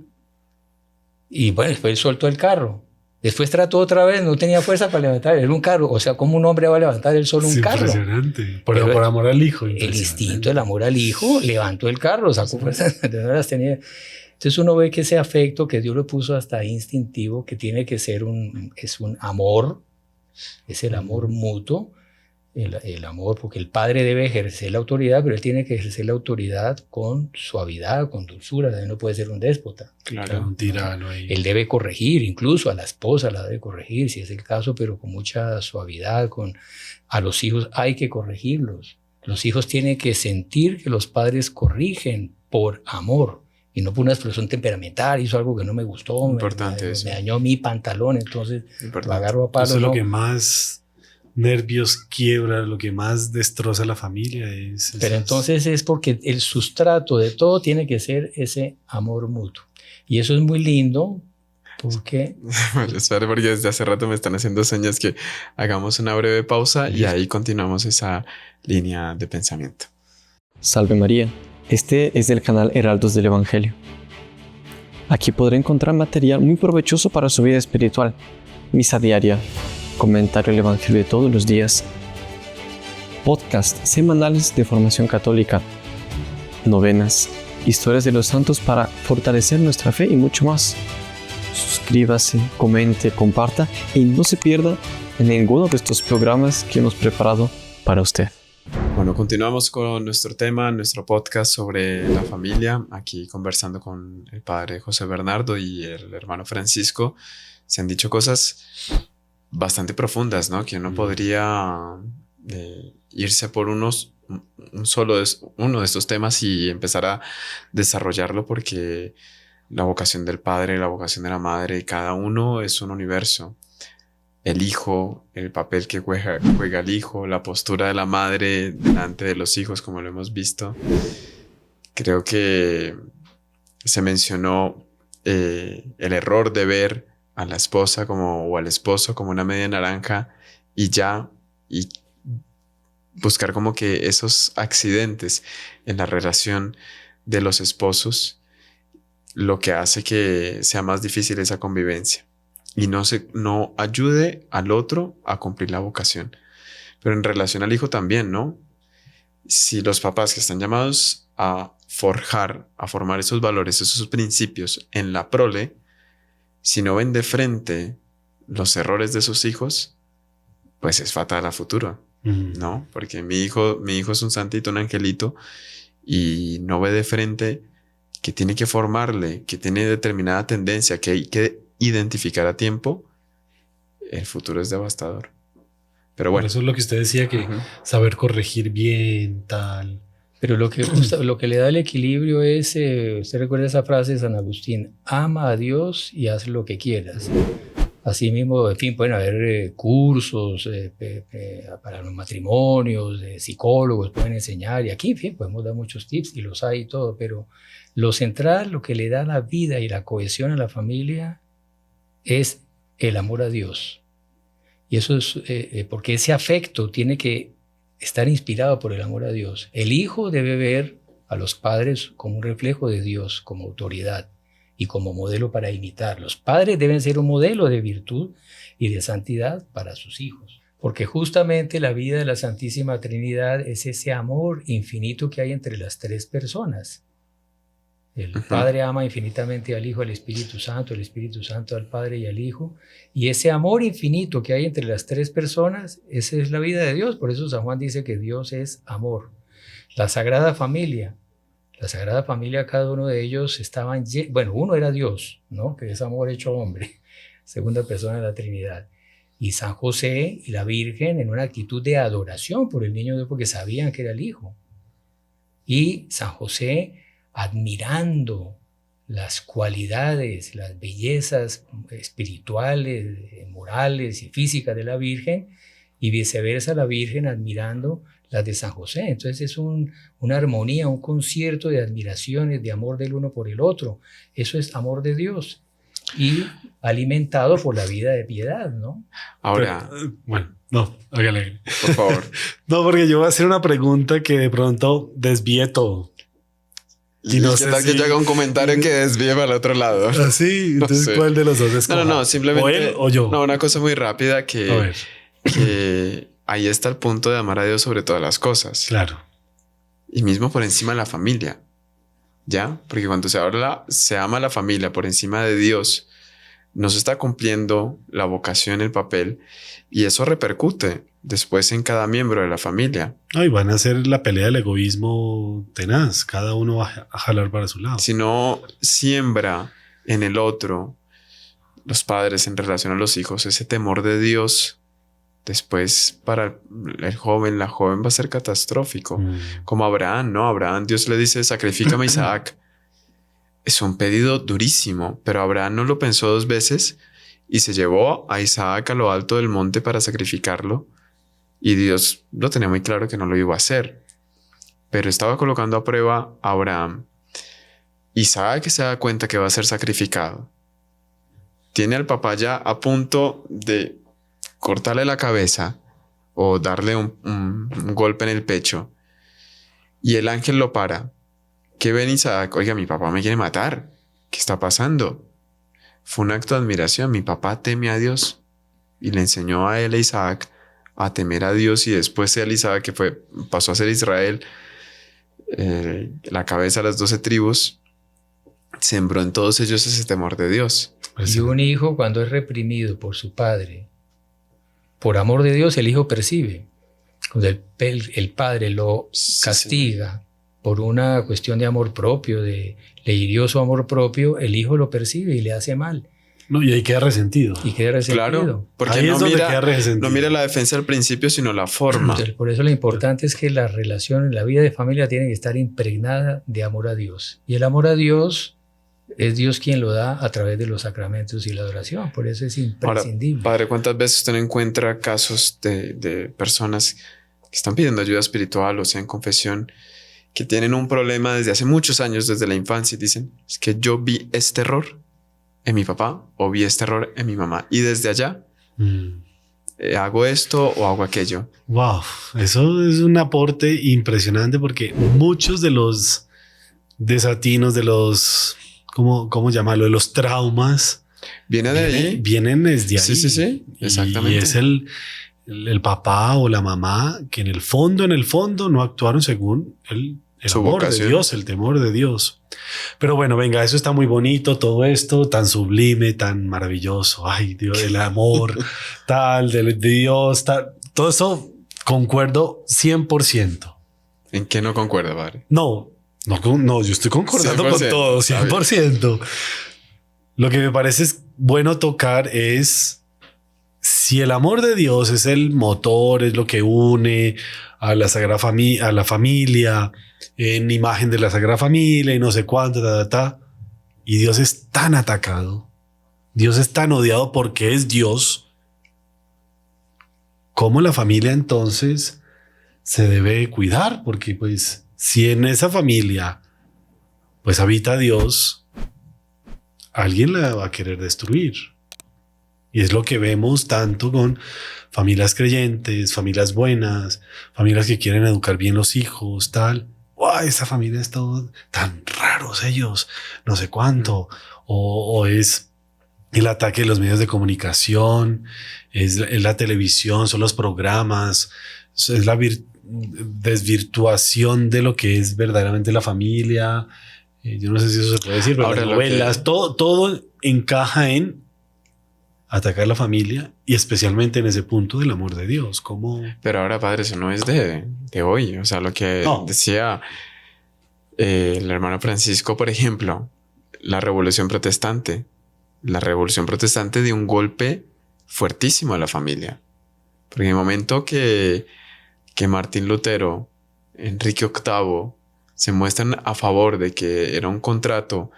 Y bueno, después él soltó el carro. Después trató otra vez, no tenía fuerza para levantar. Era un carro. O sea, ¿cómo un hombre va a levantar él solo Es un carro? impresionante. Pero Por amor al hijo. El impresionante. instinto, el amor al hijo, levantó el carro, sacó fuerzas, no las tenía. Entonces uno ve que ese afecto que Dios lo puso hasta instintivo, que tiene que ser es un amor, es el amor mutuo, el amor, porque el padre debe ejercer la autoridad, pero él tiene que ejercer la autoridad con suavidad, con dulzura. Él no puede ser un déspota. Claro, un tirano ahí. Él debe corregir, incluso a la esposa la debe corregir, si es el caso, pero con mucha suavidad. A los hijos hay que corregirlos. Los hijos tienen que sentir que los padres corrigen por amor y no por una explosión temperamental. Hizo algo que no me gustó, Importante me dañó mi pantalón, entonces lo agarro a palo. Eso es lo que más nervios quiebra, lo que más destroza la familia. Pero entonces es porque el sustrato de todo tiene que ser ese amor mutuo. Y eso es muy lindo porque... Bueno, espera, porque desde hace rato me están haciendo señas que hagamos una breve pausa y ahí continuamos esa línea de pensamiento. Salve María, este es del canal Heraldos del Evangelio. Aquí podrá encontrar material muy provechoso para su vida espiritual, misa diaria, comentario del Evangelio de todos los días, podcasts semanales de formación católica, novenas, historias de los santos para fortalecer nuestra fe y mucho más. Suscríbase, comente, comparta y no se pierda en ninguno de estos programas que hemos preparado para usted. Bueno, continuamos con nuestro tema, nuestro podcast sobre la familia. Aquí conversando con el padre José Bernardo y el hermano Francisco. Se han dicho cosas bastante profundas, ¿no? Que uno podría irse por uno de estos temas y empezar a desarrollarlo, porque la vocación del padre, la vocación de la madre, cada uno es un universo. El hijo, el papel que juega el hijo, la postura de la madre delante de los hijos, como lo hemos visto. Creo que se mencionó el error de ver a la esposa o al esposo como una media naranja y buscar como que esos accidentes en la relación de los esposos, lo que hace que sea más difícil esa convivencia y no ayude al otro a cumplir la vocación. Pero en relación al hijo también, ¿no? Si los papás que están llamados a formar esos valores, esos principios en la prole, si no ven de frente los errores de sus hijos, pues es fatal a futuro, ¿no? Porque mi hijo es un santito, un angelito, y no ve de frente que tiene que formarle, que tiene determinada tendencia, que hay que identificar a tiempo. El futuro es devastador. Pero bueno. Por eso es lo que usted decía, que saber corregir bien, tal. Pero lo que le da el equilibrio es, usted recuerda esa frase de San Agustín: ama a Dios y haz lo que quieras. Así mismo, en fin, pueden haber cursos para los matrimonios, psicólogos pueden enseñar, y aquí, en fin, podemos dar muchos tips y los hay y todo, pero lo central, lo que le da la vida y la cohesión a la familia es el amor a Dios. Y eso es porque ese afecto tiene que estar inspirado por el amor a Dios. El hijo debe ver a los padres como un reflejo de Dios, como autoridad y como modelo para imitar. Los padres deben ser un modelo de virtud y de santidad para sus hijos, porque justamente la vida de la Santísima Trinidad es ese amor infinito que hay entre las tres personas. El Padre ama infinitamente al Hijo, al Espíritu Santo, el Espíritu Santo al Padre y al Hijo. Y ese amor infinito que hay entre las tres personas, esa es la vida de Dios. Por eso San Juan dice que Dios es amor. La Sagrada Familia, cada uno de ellos uno era Dios, ¿no? Que es amor hecho hombre, segunda persona de la Trinidad. Y San José y la Virgen en una actitud de adoración por el niño Dios, porque sabían que era el Hijo. Y San José admirando las cualidades, las bellezas espirituales, morales y físicas de la Virgen, y viceversa la Virgen admirando las de San José. Entonces es una armonía, un concierto de admiraciones, de amor del uno por el otro. Eso es amor de Dios y alimentado por la vida de piedad, ¿no? Ahora, no, hágale. Por favor. No, porque yo voy a hacer una pregunta que de pronto desvíe todo. Y no sé si... que yo haga un comentario que desvíe para el otro lado. Sí, entonces, no sé. ¿Cuál de los dos es? No, simplemente... ¿O él o yo? No, una cosa muy rápida que ahí está el punto de amar a Dios sobre todas las cosas. Claro. Y mismo por encima de la familia. ¿ya? Porque cuando se ama a la familia por encima de Dios, no se está cumpliendo la vocación, el papel, y eso repercute después en cada miembro de la familia. Ay, van a hacer la pelea del egoísmo tenaz. Cada uno va a jalar para su lado. Si no siembra en el otro, los padres en relación a los hijos, ese temor de Dios, después para el joven, la joven va a ser catastrófico. Como Abraham, ¿no? Abraham, Dios le dice, sacrifícame a Isaac. Es un pedido durísimo, pero Abraham no lo pensó 2 veces y se llevó a Isaac a lo alto del monte para sacrificarlo. Y Dios lo tenía muy claro que no lo iba a hacer. Pero estaba colocando a prueba a Abraham. Isaac se da cuenta que va a ser sacrificado. Tiene al papá ya a punto de cortarle la cabeza o darle un golpe en el pecho. Y el ángel lo para. ¿Qué ven Isaac? Oiga, mi papá me quiere matar. ¿Qué está pasando? Fue un acto de admiración. Mi papá teme a Dios. Y le enseñó a él, a Isaac, a temer a Dios. Y después él, Isaac, que pasó a ser Israel, la cabeza de las 12 tribus, sembró en todos ellos ese temor de Dios. Y un hijo, cuando es reprimido por su padre, por amor de Dios, el hijo percibe. Cuando el padre lo castiga por una cuestión de amor propio, le hirió su amor propio, el hijo lo percibe y le hace mal. No, y ahí queda resentido. Y queda resentido. Claro, porque ahí no mira la defensa al principio, sino la forma. Entonces, por eso lo importante es que la relación, la vida de familia tiene que estar impregnada de amor a Dios. Y el amor a Dios es Dios quien lo da a través de los sacramentos y la adoración. Por eso es imprescindible. Ahora, padre, ¿cuántas veces usted no encuentra casos de personas que están pidiendo ayuda espiritual o sea en confesión, que tienen un problema desde hace muchos años, desde la infancia, y dicen, es que yo vi este error en mi papá o vi este error en mi mamá y desde allá hago esto o hago aquello? Wow, eso es un aporte impresionante porque muchos de los desatinos, de los, ¿cómo llamarlo? De los traumas ¿Viene de ahí? Vienen desde ahí. Sí, exactamente. Y es el papá o la mamá que en el fondo no actuaron según el amor vocación de Dios, el temor de Dios. Pero bueno, venga, eso está muy bonito, todo esto tan sublime, tan maravilloso. Ay, Dios, el amor tal de Dios, tal. Todo eso concuerdo 100%. ¿En qué no concuerda, padre? No, yo estoy concordando 100%, con todo, 100%. Lo que me parece es bueno tocar es si el amor de Dios es el motor, es lo que une a la Sagrada Familia, a la familia, en imagen de la Sagrada Familia y no sé cuánto, y Dios es tan atacado, Dios es tan odiado porque es Dios. ¿Cómo la familia entonces se debe cuidar? Porque pues si en esa familia pues habita Dios, alguien la va a querer destruir. Y es lo que vemos tanto con familias creyentes, familias buenas, familias que quieren educar bien los hijos, tal. ¡Wow! Esa familia es todo tan raros ellos, no sé cuánto. O es el ataque de los medios de comunicación, es la televisión, son los programas, es la desvirtuación de lo que es verdaderamente la familia. Yo no sé si eso se puede decir, pero ahora las novelas, todo encaja en atacar a la familia y especialmente en ese punto del amor de Dios. ¿Cómo? Pero ahora, padre, eso no es de hoy. O sea, lo que decía el hermano Francisco, por ejemplo, la Revolución Protestante. La Revolución Protestante dio un golpe fuertísimo a la familia. Porque en el momento que Martín Lutero, Enrique VIII, se muestran a favor de que era un contrato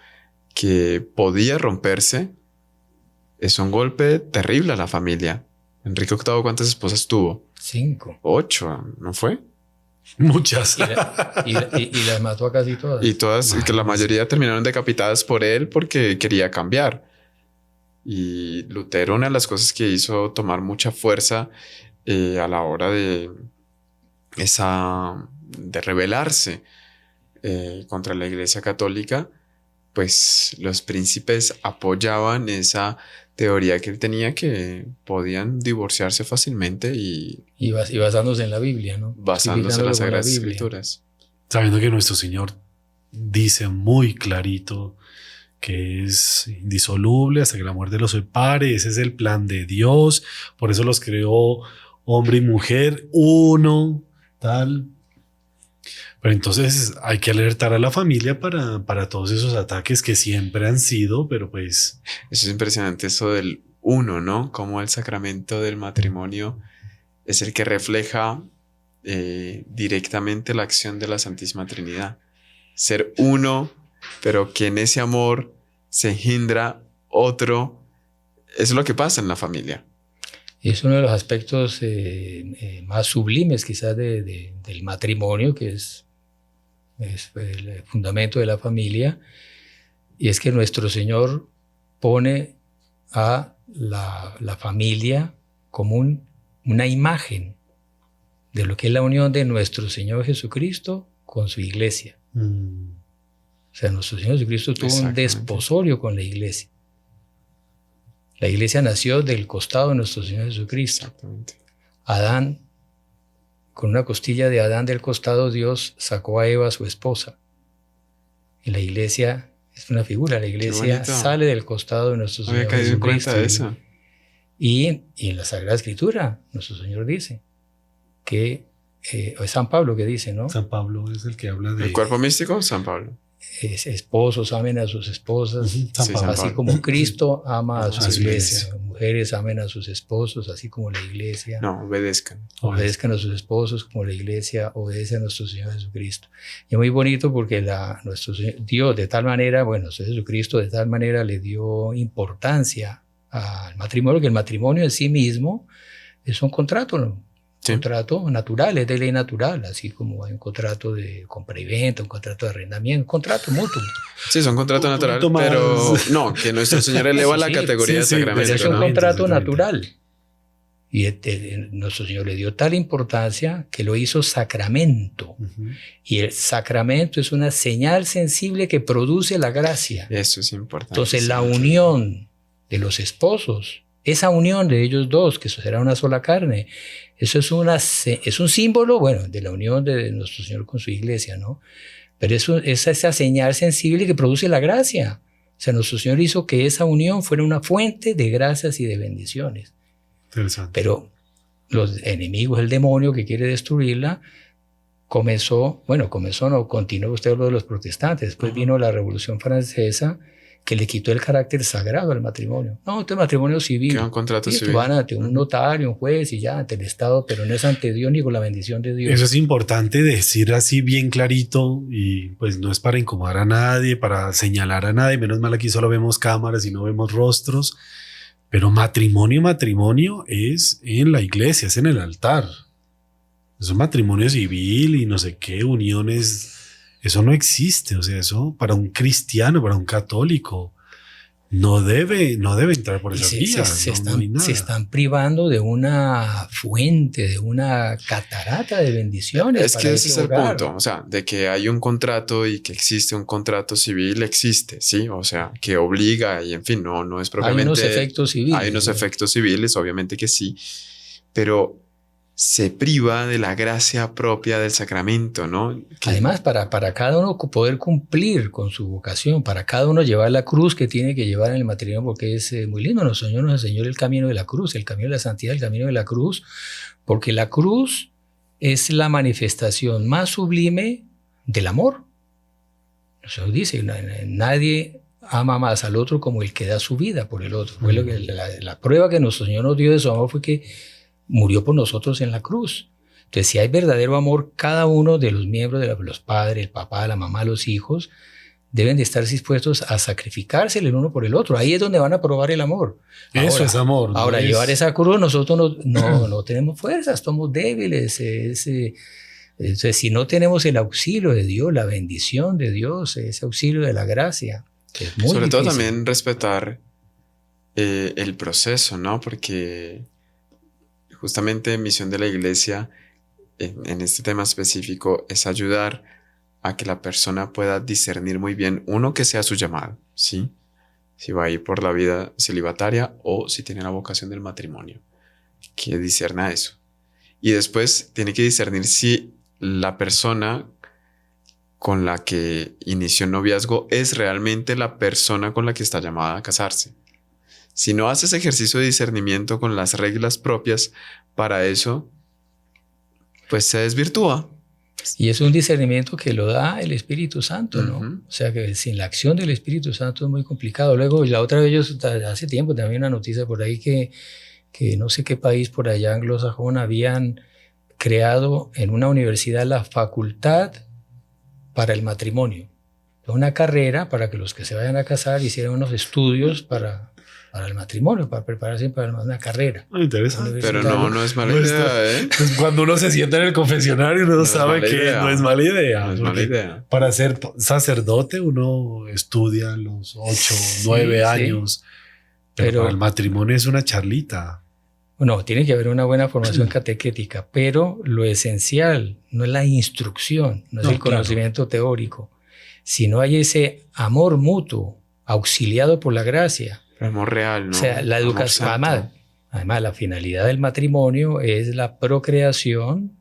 que podía romperse, es un golpe terrible a la familia. Enrique VIII, ¿cuántas esposas tuvo? 5. 8, ¿no fue? Muchas. Y las mató a casi todas. Y todas, que la mayoría terminaron decapitadas por él porque quería cambiar. Y Lutero, una de las cosas que hizo tomar mucha fuerza a la hora de rebelarse contra la Iglesia Católica, pues los príncipes apoyaban esa teoría que él tenía, que podían divorciarse fácilmente y basándose en la Biblia, ¿no? Basándose en las Sagradas Escrituras. Sabiendo que nuestro Señor dice muy clarito que es indisoluble hasta que la muerte los separe. Ese es el plan de Dios. Por eso los creó hombre y mujer, uno, tal. Pero entonces hay que alertar a la familia para todos esos ataques que siempre han sido, pero pues... Eso es impresionante, eso del uno, ¿no? Como el sacramento del matrimonio es el que refleja directamente la acción de la Santísima Trinidad. Ser uno, pero que en ese amor se engendra otro. Eso es lo que pasa en la familia. Es uno de los aspectos más sublimes quizás del matrimonio, que es el fundamento de la familia, y es que nuestro Señor pone a la familia como una imagen de lo que es la unión de nuestro Señor Jesucristo con su iglesia. O sea, nuestro Señor Jesucristo tuvo un desposorio con la iglesia. La iglesia nació del costado de nuestro Señor Jesucristo. Exactamente. Adán, con una costilla de Adán del costado, Dios sacó a Eva, su esposa. Y la iglesia es una figura. La iglesia sale del costado de nuestro Señor Jesucristo. Había caído en cuenta de eso. Y en la Sagrada Escritura, nuestro Señor dice que, o es San Pablo que dice, ¿no? San Pablo es el que habla de... ¿El cuerpo místico? San Pablo. Esposos amen a sus esposas, San Pablo. así como Cristo ama a su su iglesia. iglesia. Mujeres amen a sus esposos, así como la iglesia. No, obedezcan. Obedezcan a sus esposos como la iglesia obedece a nuestro Señor Jesucristo. Y es muy bonito porque nuestro Dios de tal manera, bueno, Jesucristo de tal manera le dio importancia al matrimonio, que el matrimonio en sí mismo es un contrato, ¿no? Sí. Contrato natural, es de ley natural, así como hay un contrato de compra y venta, un contrato de arrendamiento, un contrato mutuo. Sí, son contratos Un naturales, poquito más. pero no, que nuestro Señor eleva Sí, la sí, categoría sí, de sí, Pero sacramento. es un ¿no? contrato Exactamente. natural. Y nuestro Señor le dio tal importancia que lo hizo sacramento. Y el sacramento es una señal sensible que produce la gracia. Eso es importante. Entonces la sí. unión de los esposos, esa unión de ellos dos, que será una sola carne, eso es un símbolo, bueno, de la unión de nuestro Señor con su iglesia, ¿no? Pero es esa señal sensible que produce la gracia. O sea, nuestro Señor hizo que esa unión fuera una fuente de gracias y de bendiciones. Interesante. Pero los enemigos, el demonio que quiere destruirla, continuó usted lo de los protestantes. Después vino la Revolución Francesa, que le quitó el carácter sagrado al matrimonio. No, este es matrimonio civil. Que un contrato Sí, civil. van ante un notario, un juez y ya, ante el Estado, pero no es ante Dios ni con la bendición de Dios. Eso es importante decir así bien clarito, y pues no es para incomodar a nadie, para señalar a nadie, menos mal aquí solo vemos cámaras y no vemos rostros, pero matrimonio es en la iglesia, es en el altar. Es un matrimonio civil y no sé qué, uniones, eso no existe. O sea, eso para un cristiano, para un católico, no debe entrar por Y esa vía. No hay nada. se están privando de una fuente, de una catarata de bendiciones. Es que ese es el punto, o sea, de que hay un contrato y que existe un contrato civil, existe, ¿sí? O sea, que obliga y en fin, no es propiamente... Hay unos efectos civiles. Hay unos efectos civiles, obviamente que sí, pero se priva de la gracia propia del sacramento, ¿no? Que, además, para cada uno poder cumplir con su vocación, para cada uno llevar la cruz que tiene que llevar en el matrimonio, porque es muy lindo. Nuestro Señor nos enseñó el camino de la cruz, el camino de la santidad, el camino de la cruz, porque la cruz es la manifestación más sublime del amor. Se nos dice, nadie ama más al otro como el que da su vida por el otro. Fue la prueba que nuestro Señor nos dio de su amor fue que murió por nosotros en la cruz. Entonces, si hay verdadero amor, cada uno de los miembros, los padres, el papá, la mamá, los hijos, deben de estar dispuestos a sacrificarse el uno por el otro. Ahí es donde van a probar el amor. Eso es amor. Ahora, llevar esa cruz, nosotros no tenemos fuerzas, somos débiles. Entonces, si no tenemos el auxilio de Dios, la bendición de Dios, ese auxilio de la gracia, que es muy sobre difícil. todo también respetar el proceso, ¿no? Porque justamente misión de la iglesia en este tema específico es ayudar a que la persona pueda discernir muy bien, uno, que sea su llamado, ¿sí? Si va a ir por la vida celibataria o si tiene la vocación del matrimonio, que discerna eso. Y después tiene que discernir si la persona con la que inició un noviazgo es realmente la persona con la que está llamada a casarse. Si no haces ejercicio de discernimiento con las reglas propias para eso, pues se desvirtúa. Y es un discernimiento que lo da el Espíritu Santo, ¿no? Ujú. O sea que sin la acción del Espíritu Santo es muy complicado. Luego, la otra vez, hace tiempo también una noticia por ahí que no sé qué país por allá anglosajón habían creado en una universidad la facultad para el matrimonio. Una carrera para que los que se vayan a casar hicieran unos estudios para el matrimonio, para prepararse para una carrera. Interesante. Pero no es mala No idea, ¿eh? Pues cuando uno se sienta en el confesionario, uno No es sabe mala que idea. no es mala idea. No es mala porque idea. Para ser sacerdote uno estudia los 8, Sí, 9 sí. años. Pero para el matrimonio es una charlita. No, tiene que haber una buena formación catequética, pero lo esencial no es la instrucción, no es No, el conocimiento teórico, sino hay ese amor mutuo, auxiliado por la gracia. El amor real, ¿no? O sea, la Amor educación, santo. además, la finalidad del matrimonio es la procreación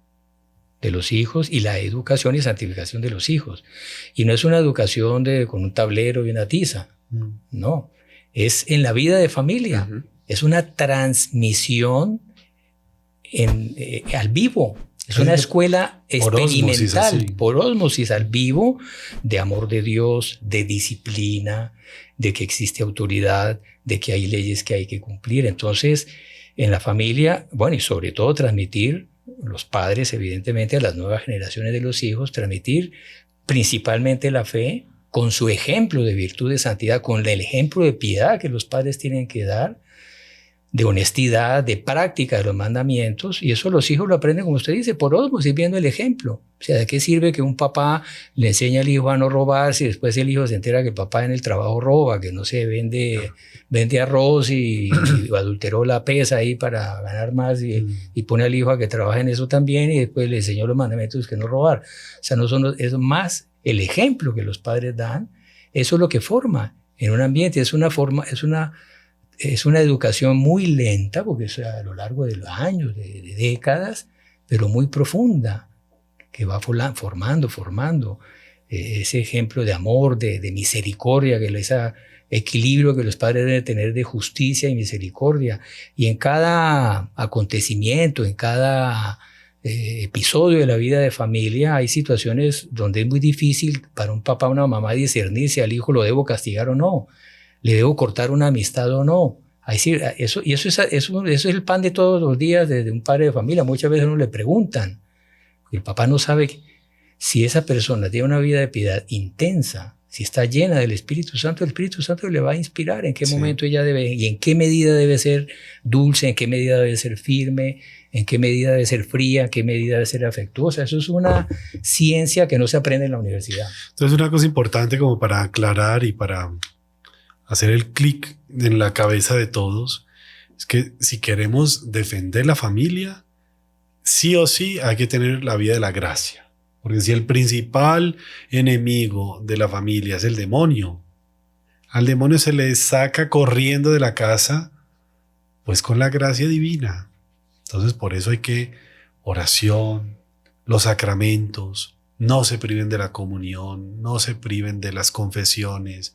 de los hijos y la educación y santificación de los hijos. Y no es una educación con un tablero y una tiza, no, es en la vida de familia. Ujú. Es una transmisión al vivo. Es una escuela Por ósmosis, experimental, así. por ósmosis al vivo, de amor de Dios, de disciplina, de que existe autoridad, de que hay leyes que hay que cumplir. Entonces, en la familia, bueno, y sobre todo transmitir, los padres, evidentemente, a las nuevas generaciones de los hijos, transmitir principalmente la fe con su ejemplo de virtud, de santidad, con el ejemplo de piedad que los padres tienen que dar, de honestidad, de práctica de los mandamientos, y eso los hijos lo aprenden, como usted dice, por ósmosis, viendo el ejemplo. O sea, ¿de qué sirve que un papá le enseñe al hijo a no robar si después el hijo se entera que el papá en el trabajo roba, que no se vende arroz y adulteró la pesa ahí para ganar más y pone al hijo a que trabaje en eso también y después le enseñó los mandamientos que no robar? O sea, es más el ejemplo que los padres dan, eso es lo que forma en un ambiente, es una educación muy lenta, porque es a lo largo de los años, de décadas, pero muy profunda, que va formando ese ejemplo de amor, de misericordia, ese equilibrio que los padres deben tener de justicia y misericordia. Y en cada acontecimiento, en cada episodio de la vida de familia, hay situaciones donde es muy difícil para un papá o una mamá discernir si al hijo lo debo castigar o no. ¿Le debo cortar una amistad o no? Eso es el pan de todos los días de un padre de familia. Muchas veces uno le preguntan. El papá no sabe si esa persona tiene una vida de piedad intensa, si está llena del Espíritu Santo. El Espíritu Santo le va a inspirar en qué momento ella debe, y en qué medida debe ser dulce, en qué medida debe ser firme, en qué medida debe ser fría, en qué medida debe ser afectuosa. Eso es una ciencia que no se aprende en la universidad. Entonces, una cosa importante como para aclarar y para hacer el clic en la cabeza de todos es que si queremos defender la familia, sí o sí hay que tener la vía de la gracia. Porque si el principal enemigo de la familia es el demonio, al demonio se le saca corriendo de la casa, pues con la gracia divina. Entonces por eso hay que oración, los sacramentos, no se priven de la comunión, no se priven de las confesiones,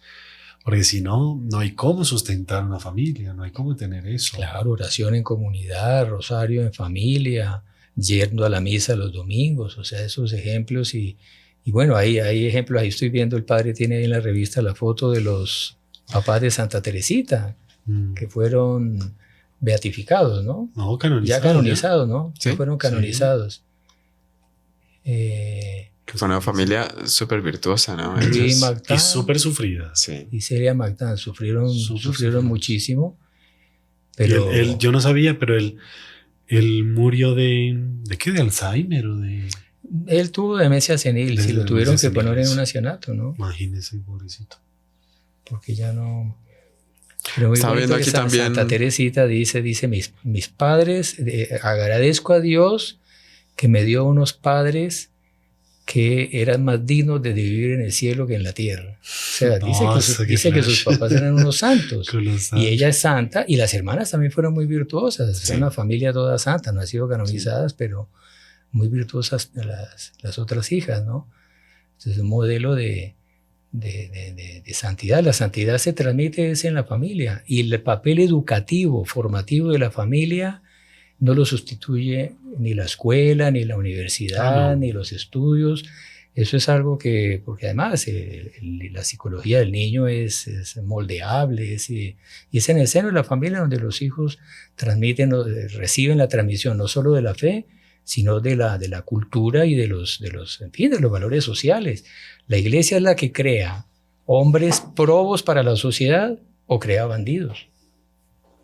porque si no, no hay cómo sustentar una familia, no hay cómo tener eso. Claro, oración en comunidad, rosario en familia, yendo a la misa los domingos, o sea, esos ejemplos. Y bueno, hay ejemplos, ahí estoy viendo, el padre tiene ahí en la revista la foto de los papás de Santa Teresita, que fueron beatificados, ¿no? No, canonizados. Ya canonizados, ¿no? Sí, Ya fueron canonizados. Que fue una familia súper virtuosa, ¿no? Luis Ellos- Magdán Y súper sufrida. Sí. y Celia Magdán sufrieron muchísimo, Pero pero yo no sabía, pero él murió ¿de qué? ¿De Alzheimer o de...? él tuvo demencia senil, si lo tuvieron que Demencia poner en senil, un ancianato, ¿no? Imagínese, pobrecito. Porque ya no... Pero muy Estaba bonito viendo que aquí también- Santa Teresita dice mis padres, agradezco a Dios que me dio unos padres que eran más dignos de vivir en el cielo que en la tierra. O sea, dice que sus papás eran unos santos. Y ella es santa, y las hermanas también fueron muy virtuosas. Sí. Es una familia toda santa, no han sido canonizadas, pero muy virtuosas las otras hijas, ¿no? Es un modelo de santidad. La santidad se transmite es en la familia, y el papel educativo, formativo de la familia no lo sustituye ni la escuela, ni la universidad, ni los estudios. Eso es algo que, porque además la psicología del niño es moldeable, y es en el seno de la familia donde los hijos reciben la transmisión no solo de la fe, sino de la cultura y de los valores sociales. La iglesia es la que crea hombres probos para la sociedad o crea bandidos.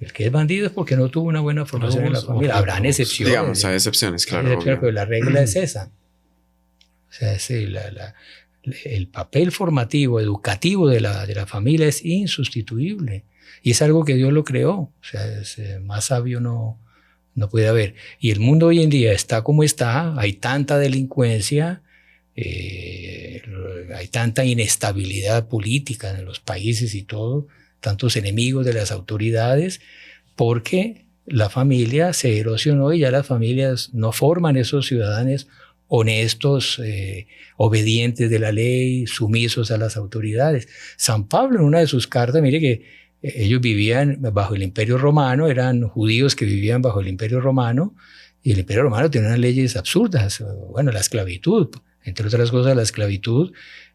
El que es bandido es porque no tuvo una buena formación en la familia. Habrán excepciones. Digamos, hay excepciones, claro. Pero la regla es esa. O sea, el papel formativo, educativo de la familia es insustituible. Y es algo que Dios lo creó. O sea, más sabio no puede haber. Y el mundo hoy en día está como está. Hay tanta delincuencia, hay tanta inestabilidad política en los países y todo, tantos enemigos de las autoridades, porque la familia se erosionó y ya las familias no forman esos ciudadanos honestos, obedientes de la ley, sumisos a las autoridades. San Pablo en una de sus cartas, mire que ellos vivían bajo el Imperio Romano, eran judíos que vivían bajo el Imperio Romano, y el Imperio Romano tenía unas leyes absurdas, bueno, la esclavitud, entre otras cosas la esclavitud,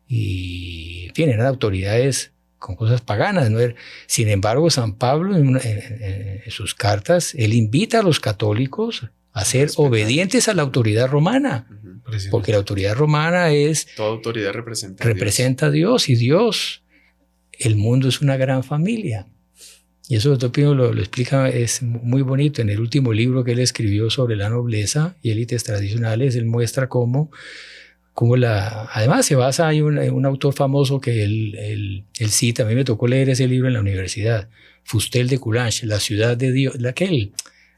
y en fin, eran autoridades con cosas paganas, ¿no? Sin embargo, San Pablo en sus cartas, él invita a los católicos a ser obedientes a la autoridad romana, porque la autoridad romana es... Toda autoridad representa a Dios, y Dios, el mundo es una gran familia. Y eso el Dr. Pino lo explica, es muy bonito. En el último libro que él escribió sobre la nobleza y élites tradicionales, él muestra cómo además se basa, hay un autor famoso que él cita, a mí me tocó leer ese libro en la universidad, Fustel de Coulanges, La ciudad de Dios,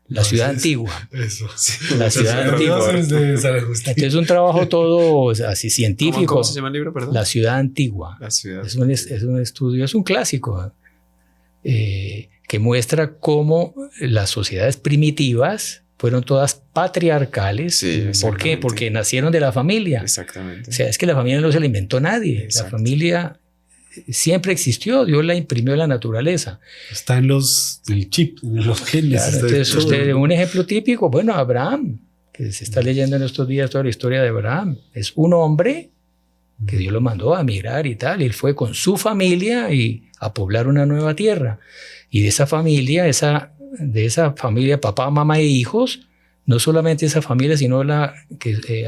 la ciudad antigua. Eso. La ciudad antigua. Entonces es un trabajo todo así científico. ¿Cómo se llama el libro, perdón? La ciudad antigua. La ciudad. Es un estudio, es un clásico que muestra cómo las sociedades primitivas fueron todas patriarcales. Sí, ¿por qué? Porque nacieron de la familia. Exactamente. O sea, es que la familia no se la inventó nadie. Exacto. La familia siempre existió, Dios la imprimió en la naturaleza. Está en el chip, en los genes. Claro, entonces, un ejemplo típico, bueno, Abraham, que se está leyendo en estos días toda la historia de Abraham, es un hombre que Dios lo mandó a migrar y tal, y él fue con su familia y a poblar una nueva tierra. Y de esa familia, de esa familia, papá, mamá e hijos, no solamente esa familia, sino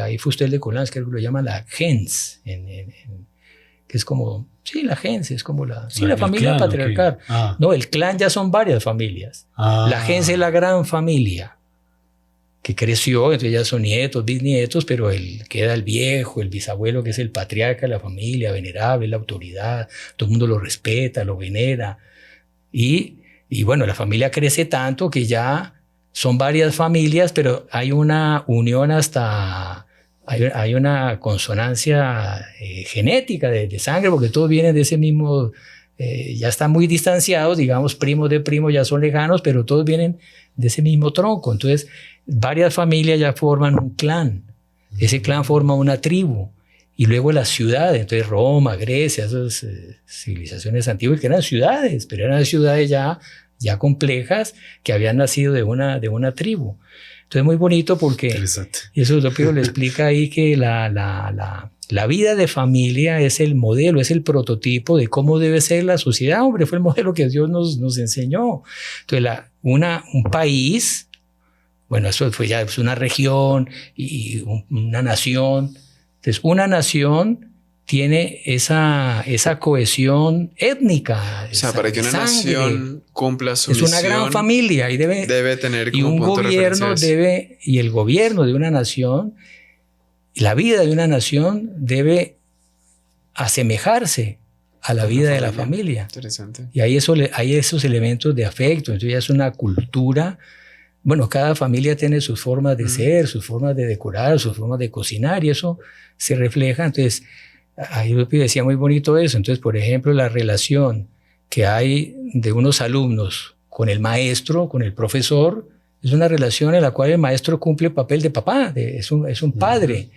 ahí Fustel de Coulanges, que lo llaman la gens, que es como, sí, la gens, es como la familia clan, patriarcal. Okay. No, el clan ya son varias familias. La gens es la gran familia que creció, entonces ya son nietos, bisnietos, pero queda el viejo, el bisabuelo, que es el patriarca de la familia, venerable, la autoridad, todo el mundo lo respeta, lo venera. Y bueno, la familia crece tanto que ya son varias familias, pero hay una unión hay una consonancia genética de sangre, porque todos vienen de ese mismo, ya están muy distanciados, digamos, primos de primos ya son lejanos, pero todos vienen de ese mismo tronco. Entonces, varias familias ya forman un clan. Ese clan forma una tribu. Y luego las ciudades, entonces Roma, Grecia, esas civilizaciones antiguas que eran ciudades, pero eran ciudades ya complejas que habían nacido de una tribu. Entonces muy bonito porque eso le explica ahí que la vida de familia es el modelo, es el prototipo de cómo debe ser la sociedad. Hombre, fue el modelo que Dios nos enseñó. Entonces un país, bueno, eso fue ya una región y una nación. Entonces una nación tiene esa cohesión étnica. O sea, para que una nación cumpla su misión, es una gran familia y debe tener como un gobierno y el gobierno de una nación, la vida de una nación debe asemejarse a la vida de la familia. Interesante. Y hay esos elementos de afecto. Entonces ya es una cultura. Bueno, cada familia tiene sus formas de ser, sus formas de decorar, sus formas de cocinar, y eso se refleja. Entonces, ahí decía muy bonito eso. Entonces, por ejemplo, la relación que hay de unos alumnos con el maestro, con el profesor, Es una relación en la cual el maestro cumple el papel de papá, es un padre,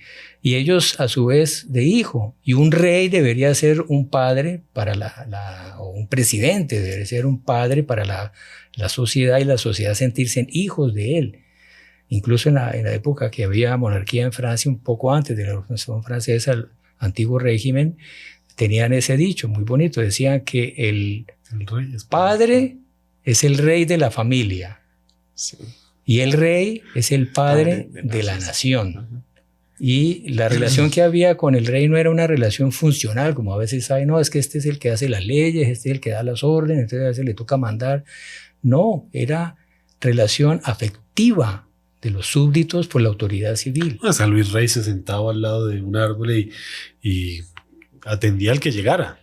y ellos a su vez de hijo. Y un rey debería ser un padre para o un presidente debería ser un padre para la sociedad, y la sociedad sentirse hijos de él. Incluso en la época que había monarquía en Francia, un poco antes de la Revolución Francesa, el antiguo régimen, tenían ese dicho muy bonito. Decían que el rey es padre es el rey de la familia. Sí. Y el rey es el padre de la nación. Ajá. Y la relación que había con el rey no era una relación funcional, como a veces hay, no, es que este es el que hace las leyes, este es el que da las órdenes, entonces a veces le toca mandar. No, era relación afectiva de los súbditos por la autoridad civil. San Luis Rey se sentaba al lado de un árbol y atendía al que llegara.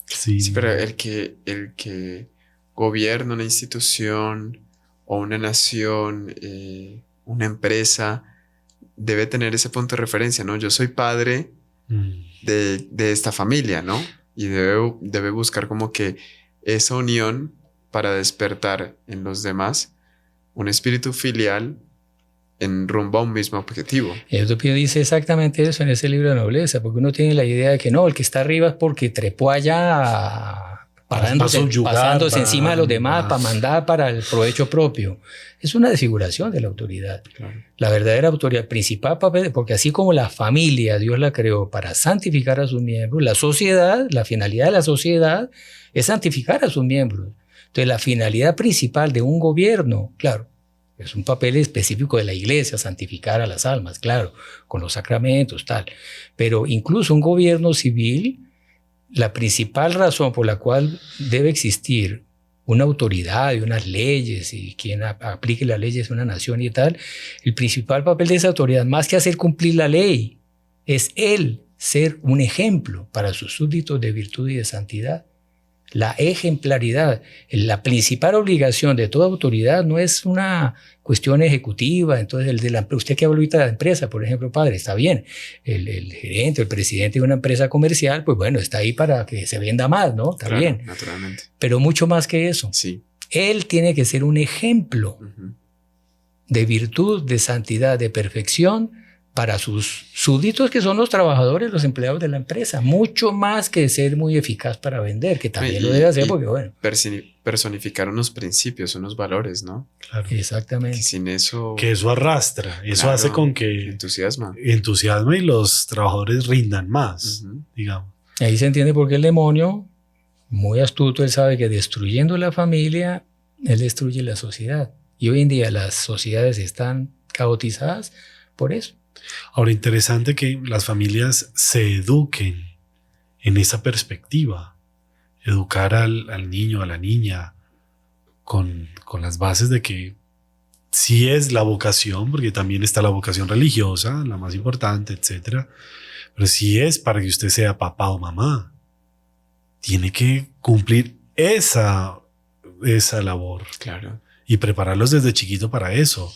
Sí, pero el que gobierna una institución o una nación, una empresa, debe tener ese punto de referencia, ¿no? Yo soy padre de esta familia, ¿no? Y debe buscar como que esa unión para despertar en los demás un espíritu filial en rumbo a un mismo objetivo. Eutopio dice exactamente eso en ese libro de nobleza, porque uno tiene la idea de que no, el que está arriba es porque trepó allá pasándose encima de los demás para mandar para el provecho propio. Es una desfiguración de la autoridad. Claro. La verdadera autoridad, principal papel, porque así como la familia Dios la creó para santificar a sus miembros, la sociedad, la finalidad de la sociedad es santificar a sus miembros. Entonces la finalidad principal de un gobierno, claro, es un papel específico de la iglesia, santificar a las almas, claro, con los sacramentos, tal. Pero incluso un gobierno civil, la principal razón por la cual debe existir una autoridad y unas leyes, y quien aplique las leyes es una nación y tal, el principal papel de esa autoridad, más que hacer cumplir la ley, es él ser un ejemplo para sus súbditos de virtud y de santidad. La ejemplaridad, la principal obligación de toda autoridad no es una cuestión ejecutiva. Entonces, usted que habla ahorita de la empresa, por ejemplo, padre, está bien. El gerente, el presidente de una empresa comercial, pues bueno, está ahí para que se venda más, ¿no? Está Claro, bien. naturalmente. Pero mucho más que eso. Sí. Él tiene que ser un ejemplo Uh-huh. de virtud, de santidad, de perfección para sus súbditos, que son los trabajadores, los empleados de la empresa, mucho más que ser muy eficaz para vender, que también lo debe hacer porque, bueno. Personificar unos principios, unos valores, ¿no? Claro. Exactamente. Que sin eso... Que eso arrastra, eso Claro, hace con que entusiasma. y los trabajadores rindan más, Uh-huh. digamos. Ahí se entiende por qué el demonio, muy astuto, él sabe que destruyendo la familia, él destruye la sociedad. Y hoy en día las sociedades están caotizadas por eso. Ahora, interesante que las familias se eduquen en esa perspectiva, educar al niño, a la niña, con las bases de que sí es la vocación, porque también está la vocación religiosa, la más importante, etcétera, pero sí es para que usted sea papá o mamá. Tiene que cumplir esa labor Claro. y prepararlos desde chiquito para eso.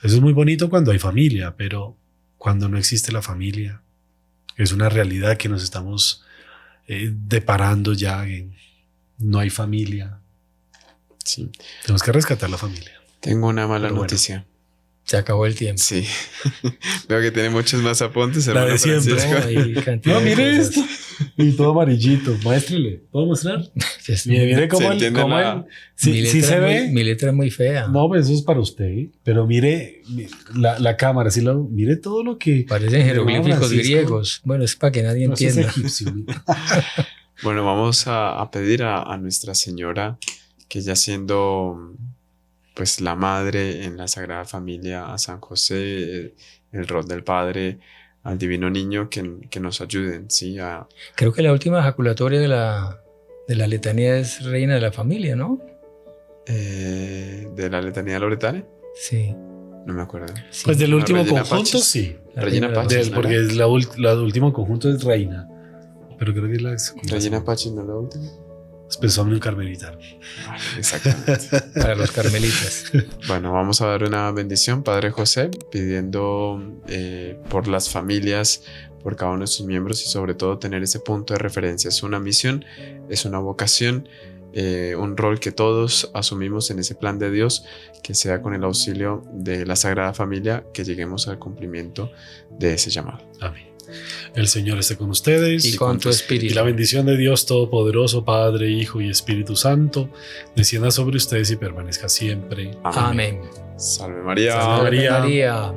Eso es muy bonito cuando hay familia, pero cuando no existe la familia, es una realidad que nos estamos deparando ya. No hay familia. Sí. Tenemos que rescatar la familia. Tengo una mala Pero bueno. noticia. Se acabó el tiempo. Sí. Veo que tiene muchos más apuntes, La hermano de siempre. Francisco. No, hay cantidad No, de mire cosas. esto. Y todo amarillito. Muéstrele. ¿Puedo mostrar? Mire cómo Se entiende Mi sí letra se es ve. mi letra es muy fea. No, pues eso es para usted. Pero mire la cámara. Mire todo lo que... Parecen jeroglíficos Francisco. griegos. Bueno, es para que nadie No, eso es entienda. egipcio. Bueno, vamos a pedir a Nuestra Señora, que ya siendo pues la madre en la Sagrada Familia, a San José, el rol del Padre, al Divino Niño, que nos ayuden, ¿sí? Creo que la última ejaculatoria de la letanía es reina de la familia, ¿no? De la letanía loretana, Sí. no me acuerdo. Sí. Pues del La último Regina conjunto, Pacis. sí. La Regina reina de la Pacis, familia. ¿no Porque era? es la último conjunto es reina. Pero creo que es la Regina Pacis, ¿no es la última? Somnium Carmelita. Ah, exactamente. Para los carmelitas. Bueno, vamos a dar una bendición, Padre José, pidiendo por las familias, por cada uno de sus miembros y sobre todo tener ese punto de referencia. Es una misión, es una vocación un rol que todos asumimos en ese plan de Dios, que sea con el auxilio de la Sagrada Familia que lleguemos al cumplimiento de ese llamado. Amén. El Señor esté con ustedes Y con tu espíritu. y la bendición de Dios Todopoderoso, Padre, Hijo y Espíritu Santo, descienda sobre ustedes y permanezca siempre. Amén. Salve María. Salve María. María.